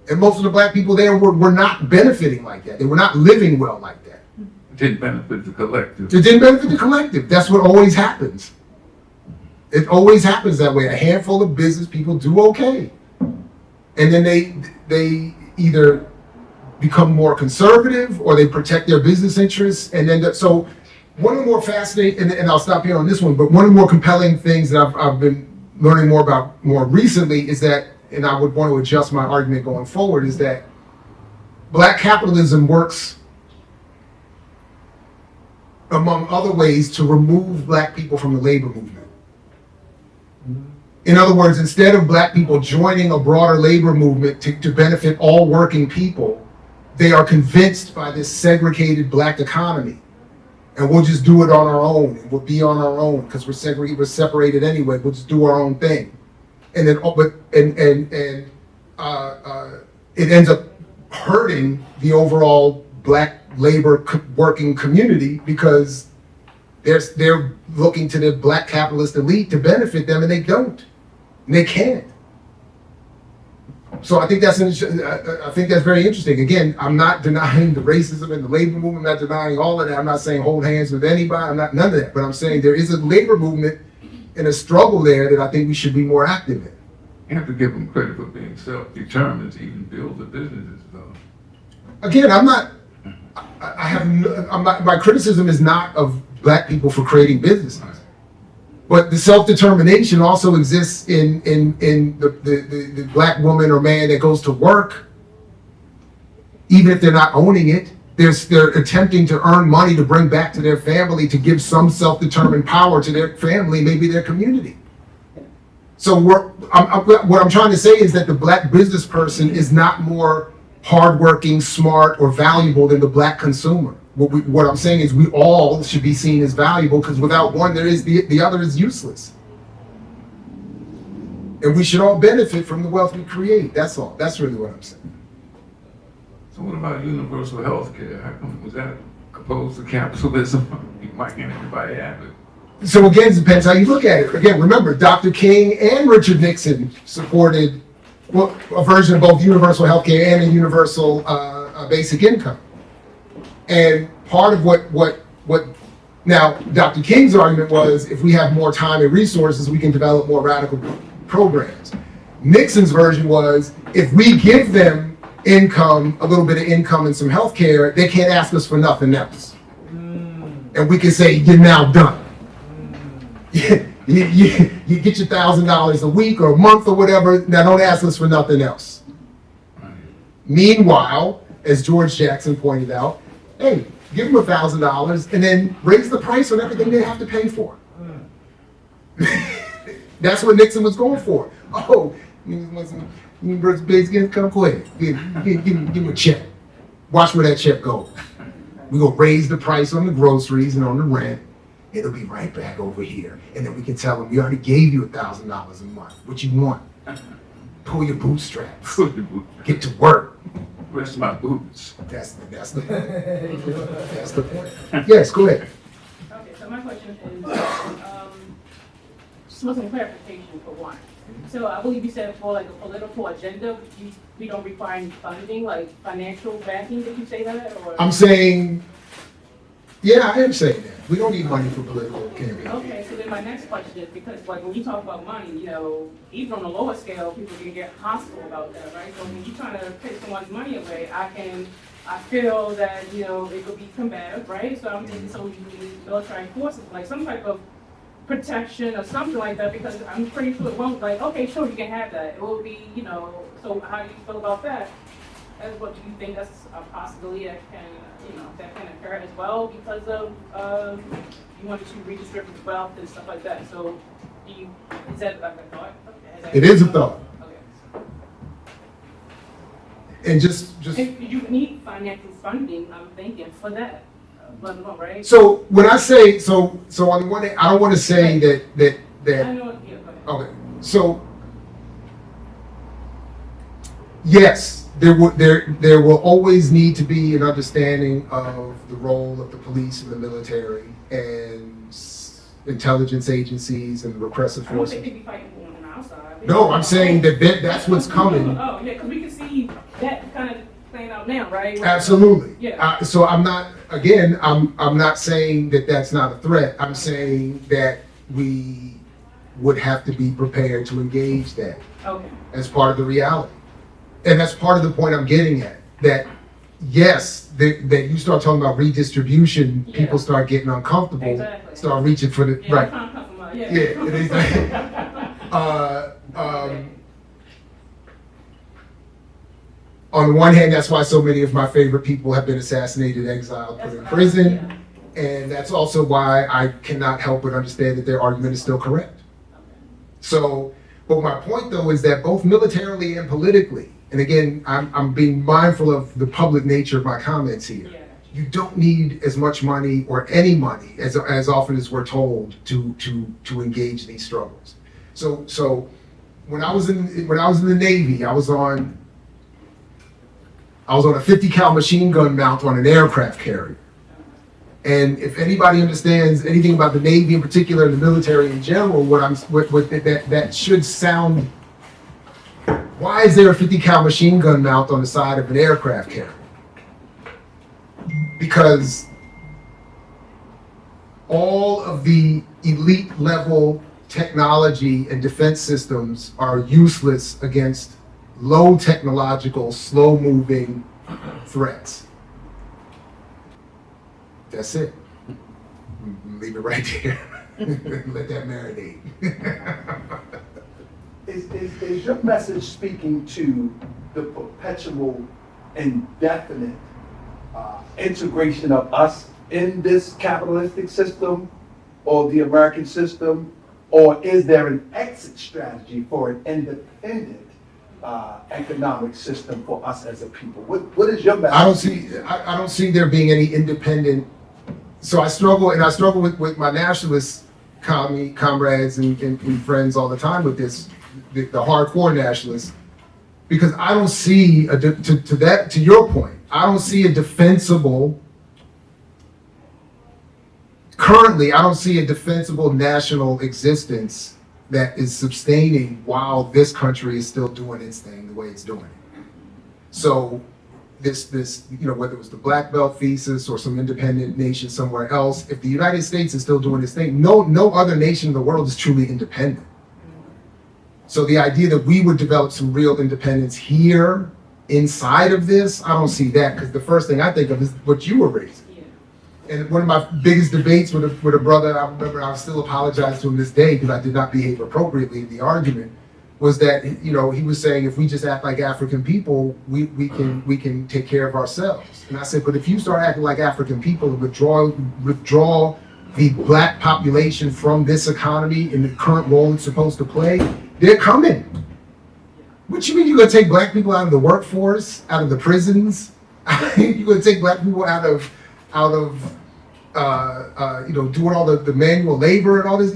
And most of the black people there were not benefiting like that. They were not living well like that. It didn't benefit the collective. It didn't benefit the collective. That's what always happens. It always happens that way. A handful of business people do okay. And then they either become more conservative or they protect their business interests. And then, so one of the more fascinating, and I'll stop here on this one, but one of the more compelling things that I've been learning more about more recently is that, and I would want to adjust my argument going forward, is that black capitalism works among other ways to remove black people from the labor movement. In other words, instead of black people joining a broader labor movement to benefit all working people, they are convinced by this segregated black economy. And we'll just do it on our own, and we'll be on our own because we're separated anyway. We'll just do our own thing, and then it ends up hurting the overall black labor working community because they're looking to the black capitalist elite to benefit them, and they don't, and they can't. So I think that's very interesting. Again, I'm not denying the racism and the labor movement. I'm not denying all of that. I'm not saying hold hands with anybody. I'm not none of that. But I'm saying there is a labor movement and a struggle there that I think we should be more active in. You have to give them credit for being self-determined to even build the businesses, though. Again, my criticism is not of black people for creating businesses. But the self-determination also exists in the black woman or man that goes to work, even if they're not owning it. They're attempting to earn money to bring back to their family, to give some self-determined power to their family, maybe their community. So what I'm trying to say is that the black business person is not more hardworking, smart, or valuable than the black consumer. What I'm saying is we all should be seen as valuable because without one, the other is useless. And we should all benefit from the wealth we create. That's all. That's really what I'm saying. So what about universal health care? How come was that opposed to capitalism? Why can't everybody have it? So again, it depends how you look at it. Again, remember, Dr. King and Richard Nixon supported a version of both universal health care and a universal basic income. And part of what now Dr. King's argument was, if we have more time and resources, we can develop more radical programs. Nixon's version was, if we give them income, a little bit of income and some health care, they can't ask us for nothing else. And we can say, you're now done. You get your $1,000 a week or a month or whatever, now don't ask us for nothing else. Meanwhile, as George Jackson pointed out, hey, give them $1,000 and then raise the price on everything they have to pay for. That's what Nixon was going for. Oh, you want some universal basic income? Go ahead, give him a check. Watch where that check goes. We're gonna raise the price on the groceries and on the rent. It'll be right back over here. And then we can tell them, we already gave you $1,000 a month. What you want? Pull your bootstraps. Get to work. Where's my boots? That's the point. That's the point. Yes, go ahead. Okay, so my question is, just want some clarification for one. So I believe you said for like a political agenda, we don't require any funding, like financial backing. Did you say that? Or? I'm saying, yeah, I am saying that. We don't need money for political campaign. Okay, so then my next question is, because like when you talk about money, you know, even on the lower scale, people can get hostile about that, right? So when you're trying to take someone's money away, I feel that, you know, it could be combative, right? So I'm thinking, so you need military forces, like some type of protection or something like that, because I'm pretty sure it won't, like, okay, sure, you can have that. It will be, you know, so how do you feel about that? And what do you think that's a possibility that can, you know, that can occur as well because of you wanted to redistribute wealth and stuff like that? So, is that like a thought? It is a thought. Okay. And just. And you need financial funding, I'm thinking, for that. Right? So when I say so on the one hand, I don't want to say that. I know. Yeah, go ahead. Okay. So yes, there will always need to be an understanding of the role of the police and the military and intelligence agencies and the repressive I don't forces. think they'd be fighting on our side. No, I'm saying that's what's coming. Oh yeah, because we can see that kind of playing out now, right? Absolutely. Yeah. So I'm not saying that that's not a threat. I'm saying that we would have to be prepared to engage that as part of the reality. And that's part of the point I'm getting at, that yes, that you start talking about redistribution, people start getting uncomfortable, start reaching for the, right. On the one hand, that's why so many of my favorite people have been assassinated, exiled, put in prison. And that's also why I cannot help but understand that their argument is still correct. So, but my point though is that both militarily and politically, and again, I'm being mindful of the public nature of my comments here. You don't need as much money or any money as often as we're told to engage these struggles. So when I was in the Navy, I was on a 50 cal machine gun mount on an aircraft carrier. And if anybody understands anything about the Navy in particular, and the military in general, that should sound. Why is there a 50 cal machine gun mount on the side of an aircraft carrier? Because all of the elite level technology and defense systems are useless against low technological, slow moving threats. That's it. Leave it right there. Let that marinate. Is your message speaking to the perpetual, indefinite integration of us in this capitalistic system or the American system, or is there an exit strategy for an independent economic system for us as a people? What is your message? I don't see there being any independent. So I struggle with my nationalist comrades and friends all the time with this, the hardcore nationalists, because I don't see to your point, I don't see a defensible currently, I don't see a defensible national existence that is sustaining while this country is still doing its thing the way it's doing it. So this, whether it was the Black Belt thesis or some independent nation somewhere else, if the United States is still doing its thing, no other nation in the world is truly independent. So the idea that we would develop some real independence here inside of this, I don't see that, because the first thing I think of is what you were raising. And one of my biggest debates with a brother, I remember I still apologize to him this day because I did not behave appropriately in the argument, was that, he was saying if we just act like African people, we can take care of ourselves. And I said, but if you start acting like African people and withdraw the black population from this economy in the current role it's supposed to play, they're coming. What you mean you're gonna take black people out of the workforce, out of the prisons? You're gonna take black people out of doing all the manual labor and all this?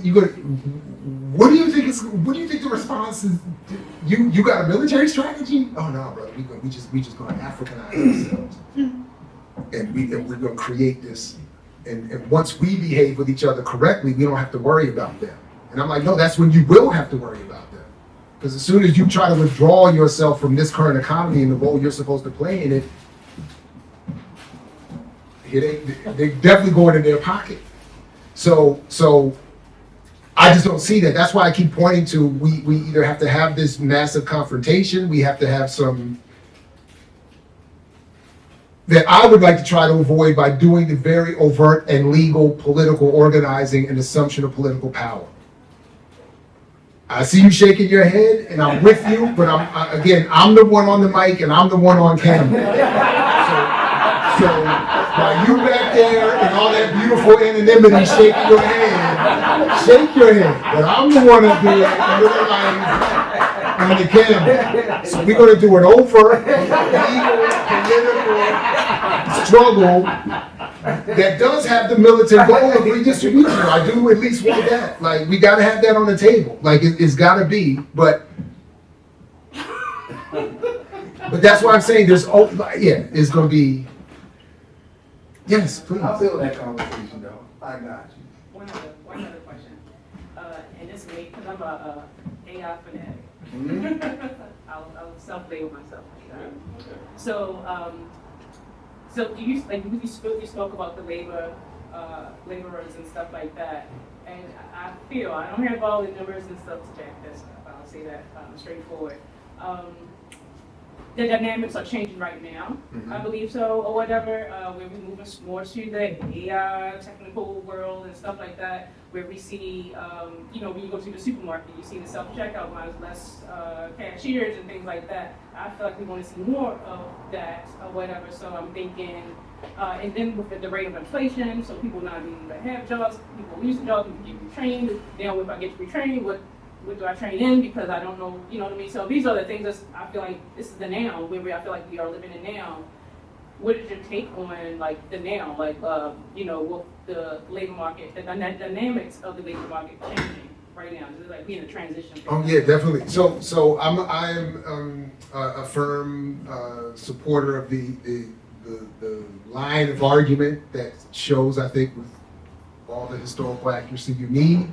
What do you think the response is? You got a military strategy? Oh no, brother, we just gonna Africanize ourselves, and we're gonna create this. And once we behave with each other correctly, we don't have to worry about them. And I'm like, no, that's when you will have to worry about them. Because as soon as you try to withdraw yourself from this current economy and the role you're supposed to play in it, they're definitely going in their pocket. So I just don't see that. That's why I keep pointing to we either have to have this massive confrontation, we have to have some that I would like to try to avoid by doing the very overt and legal political organizing and assumption of political power. I see you shaking your head, and I'm with you, but I'm the one on the mic, and I'm the one on camera. So while you back there and all that beautiful anonymity shaking your head, shake your head. But I'm the one that do it in real life on the camera. So we're going to do an overt, legal, political struggle that does have the militant goal of redistribution. I do at least want that. Like, we got to have that on the table. Like, it's got to be. But that's why I'm saying there's, it's going to be. Yes, please. I'll build that conversation, though. I got you. One other question. And this is me, because I'm a AI fanatic. Mm-hmm. I'll self-label myself. So do you spoke about the laborers and stuff like that, and I feel I don't have all the numbers and stuff to back this up. I'll say that straightforward. The dynamics are changing right now, I believe so, or whatever. We're moving more to the AI technical world and stuff like that, where we see, when you go to the supermarket, you see the self-checkout lines, less cashiers and things like that. I feel like we want to see more of that or whatever. So I'm thinking, and then with the rate of inflation, so people not being able to have jobs, people lose jobs, people get retrained. Now, if I get retrained, what do I train in? Because I don't know, you know what I mean? So these are the things that I feel like this is the now, where I feel like we are living in now. What is your take on like the now, like with the labor market, the dynamics of the labor market changing right now? Is it like we in a transition? Yeah, definitely. So I'm a firm supporter of the line of argument that shows, I think, with all the historical accuracy you need,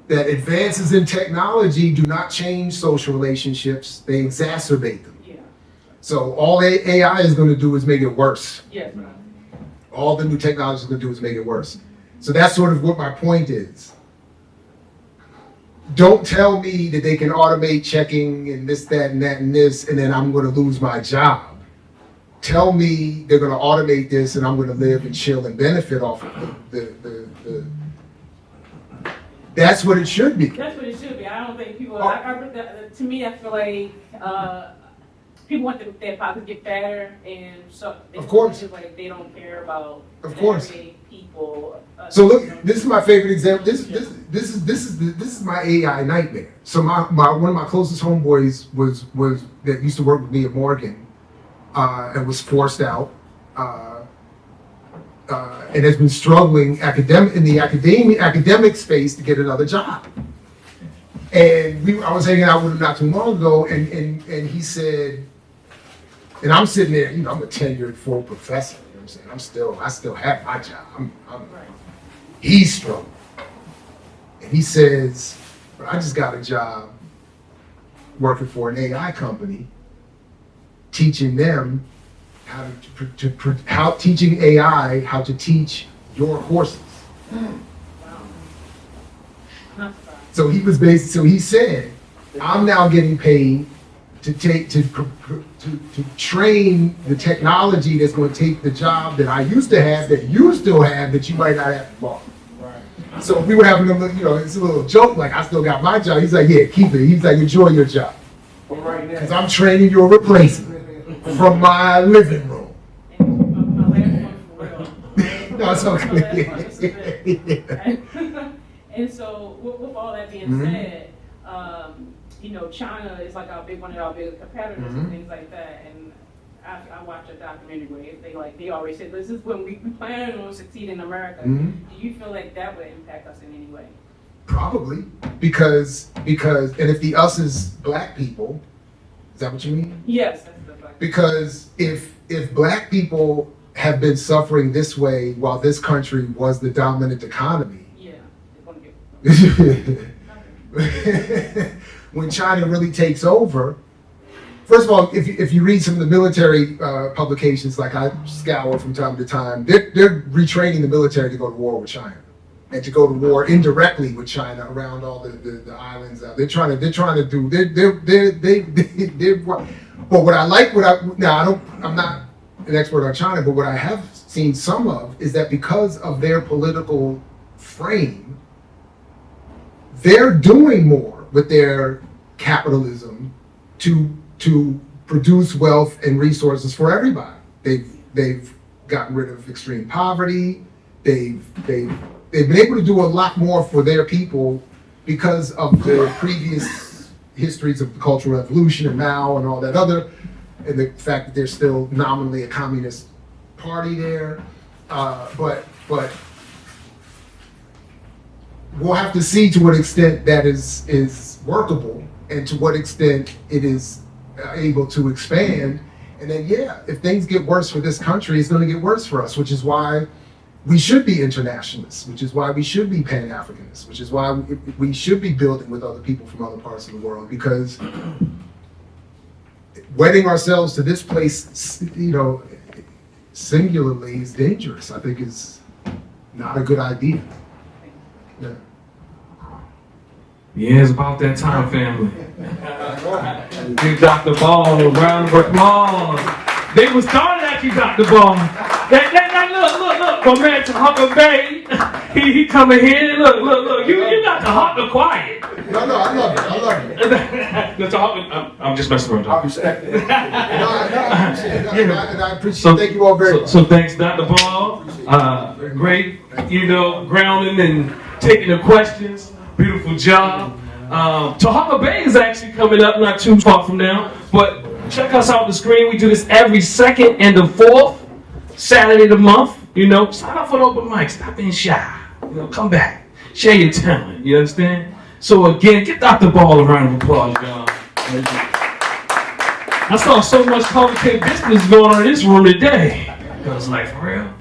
that advances in technology do not change social relationships, they exacerbate them. Yeah. So all AI is going to do is make it worse. Yeah. All the new technology is going to do is make it worse. So that's sort of what my point is. Don't tell me that they can automate checking and this, that, and that, and this, and then I'm going to lose my job. Tell me they're going to automate this and I'm going to live and chill and benefit off of the that's what it should be. That's what it should be. I don't think people, to me, I feel like people want their pockets to get fatter, and so of course, like they don't care about people. So look, this is my favorite example. This is my AI nightmare. So one of my closest homeboys was that used to work with me at Morgan, and was forced out. And has been struggling in the academic space to get another job. And I was hanging out with him not too long ago, and he said, and I'm sitting there, I'm a tenured full professor. You know what I'm saying? I still have my job. He's struggling. And he says, I just got a job working for an AI company, teaching them teaching AI how to teach your horses. So he said, I'm now getting paid to train the technology that's going to take the job that I used to have, that you still have, that you might not have tomorrow. Right. So we were having it's a little joke, like I still got my job. He's like, yeah, keep it. He's like, enjoy your job. Because I'm training your replacement from my living room. No, it's okay. And so, with all that being said, China is like one of our biggest competitors and things like that. And I watched a documentary where they always said, this is when we plan on succeed in America. Do you feel like that would impact us in any way? Probably, because and if the us is black people, is that what you mean? Yes, that's the black. Because if black people have been suffering this way while this country was the dominant economy. Yeah, it's gonna get when China really takes over, first of all, if you read some of the military publications, like I scour from time to time, they're retraining the military to go to war with China, and to go to war indirectly with China around all the islands. They're trying to do. But what I like, I'm not an expert on China, but what I have seen some of is that because of their political frame, they're doing more with their capitalism to produce wealth and resources for everybody. They've gotten rid of extreme poverty. They've been able to do a lot more for their people because of the previous histories of the Cultural Revolution and Mao and all that other, and the fact that they're still nominally a communist party there. But we'll have to see to what extent that is workable and to what extent it is able to expand. And then, if things get worse for this country, it's going to get worse for us, which is why we should be internationalists, which is why we should be Pan-Africanists, which is why we should be building with other people from other parts of the world, because wedding ourselves to this place, singularly is dangerous. I think is not a good idea. Yeah. Yeah, it's about that time, family. Give Dr. Ball a round of applause. They was started at you, Dr. Ball. Look, my man Hucker Bay, he coming here. Look, you got to Hucker quiet. No, I love it. I'm just messing around. I respect it. And I appreciate. Thank you all very much. So thanks, Dr. Ball. Great, grounding and taking the questions. Beautiful job. Tahaka Bay is actually coming up not too far from now, but check us out on the screen. We do this every second and the fourth Saturday of the month. Sign up for the open mic. Stop being shy. Come back. Share your talent. You understand? So again, give Dr. Ball a round of applause, y'all. I saw so much complicated business going on in this room today. I was like, for real?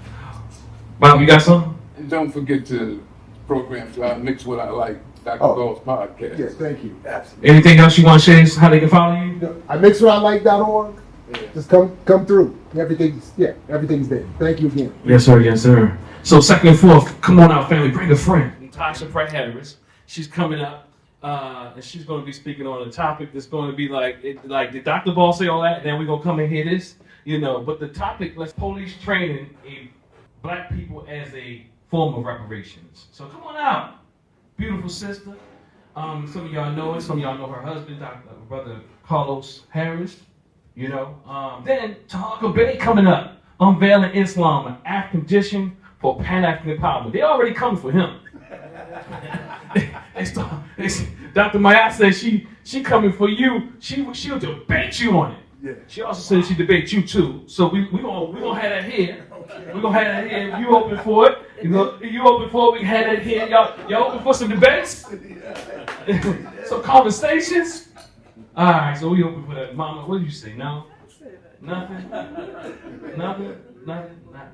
Bob, you got something? And don't forget to program to I Mix What I Like, Dr. Ball's podcast. Yes, thank you. Absolutely. Anything else you want to share? How they can follow you? iMixWhatILike.org. Just come through. Everything's there. Thank you again. Yes, sir. So second and fourth, come on out, family. Bring a friend. Tasha Pratt Harris. She's coming up, and she's going to be speaking on a topic that's going to be like did Dr. Ball say all that? And then we're going to come and hear this, But the topic, let's police training black people as a form of reparations. So come on out, beautiful sister. Some of y'all know it. Some of y'all know her husband, Brother Carlos Harris. Then Tahaka Bay coming up, unveiling Islam, an African tradition for Pan-African empowerment. They already come for him. Dr. Maya said she coming for you. She'll debate you on it. Yeah. She also said she debate you too. So we gonna have that here. We're gonna have that here. If you open for it, you open for it. We can have that here. Y'all open for some debates, some conversations. All right, so we open for that. Mama, what did you say? No, nothing, not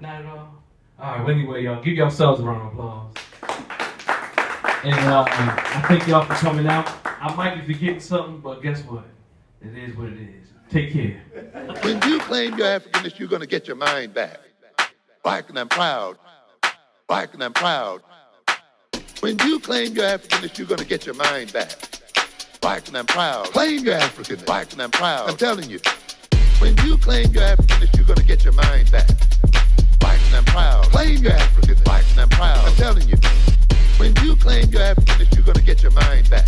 at all. All right. Well, anyway, y'all give yourselves a round of applause. And I thank y'all for coming out. I might be forgetting something, but guess what? It is what it is. Take care. When you claim your Africanness, you're going to get your mind back. Black and I'm proud. Black and I'm proud. When you claim your Africanness, you're going to get your mind back. Black and I'm proud. Claim your Africanness. Black and I'm proud. I'm telling you. When you claim your Africanness, you're going to get your mind back. Black and I'm proud. Claim your Africanness. Black and I'm proud. I'm telling you. When you claim your Africanness, you're going to get your mind back.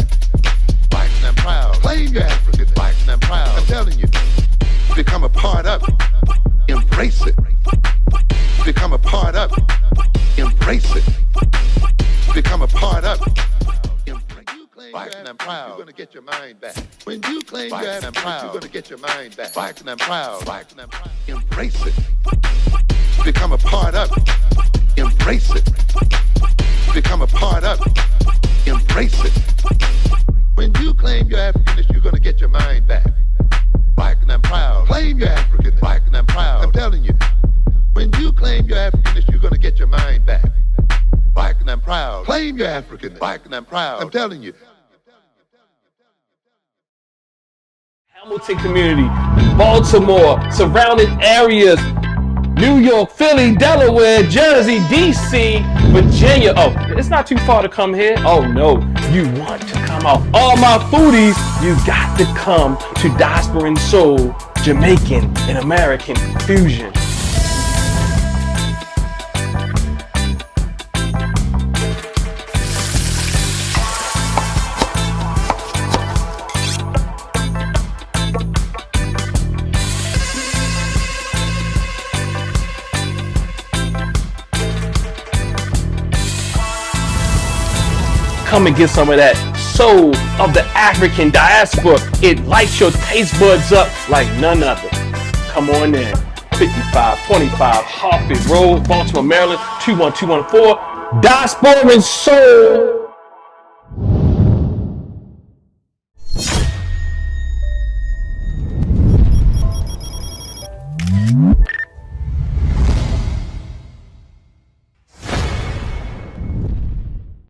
Black and I'm proud. Claim your Africanness. Black and I'm proud. I'm telling you. Become a part of it. Embrace it. Become a part of it. Embrace it. Become a part of it. Black and I'm proud. You're gonna get your mind back. When you claim your Africanness, you're gonna get your mind back. Black and I'm proud. Black and I'm proud. Embrace it. Become a part of it. Embrace it. Become a part of it. Embrace it. When you claim your Africanness, you're gonna get your mind back. Black and I'm proud. Claim your Africanness. Black and I'm proud. I'm telling you. When you claim your Africanness, you're gonna get your mind back. Black and I'm proud. Claim your Africanness. Black and I'm proud. I'm telling you. Hamilton community, Baltimore, surrounding areas, New York, Philly, Delaware, Jersey, DC, Virginia. Oh, it's not too far to come here. Oh no, you want to come out. All my foodies, you got to come to Diaspora and Soul, Jamaican and American fusion. Come and get some of that soul of the African diaspora. It lights your taste buds up like none other. Come on in. 5525 Hartford Road, Baltimore, Maryland, 21214. Diaspora and Soul.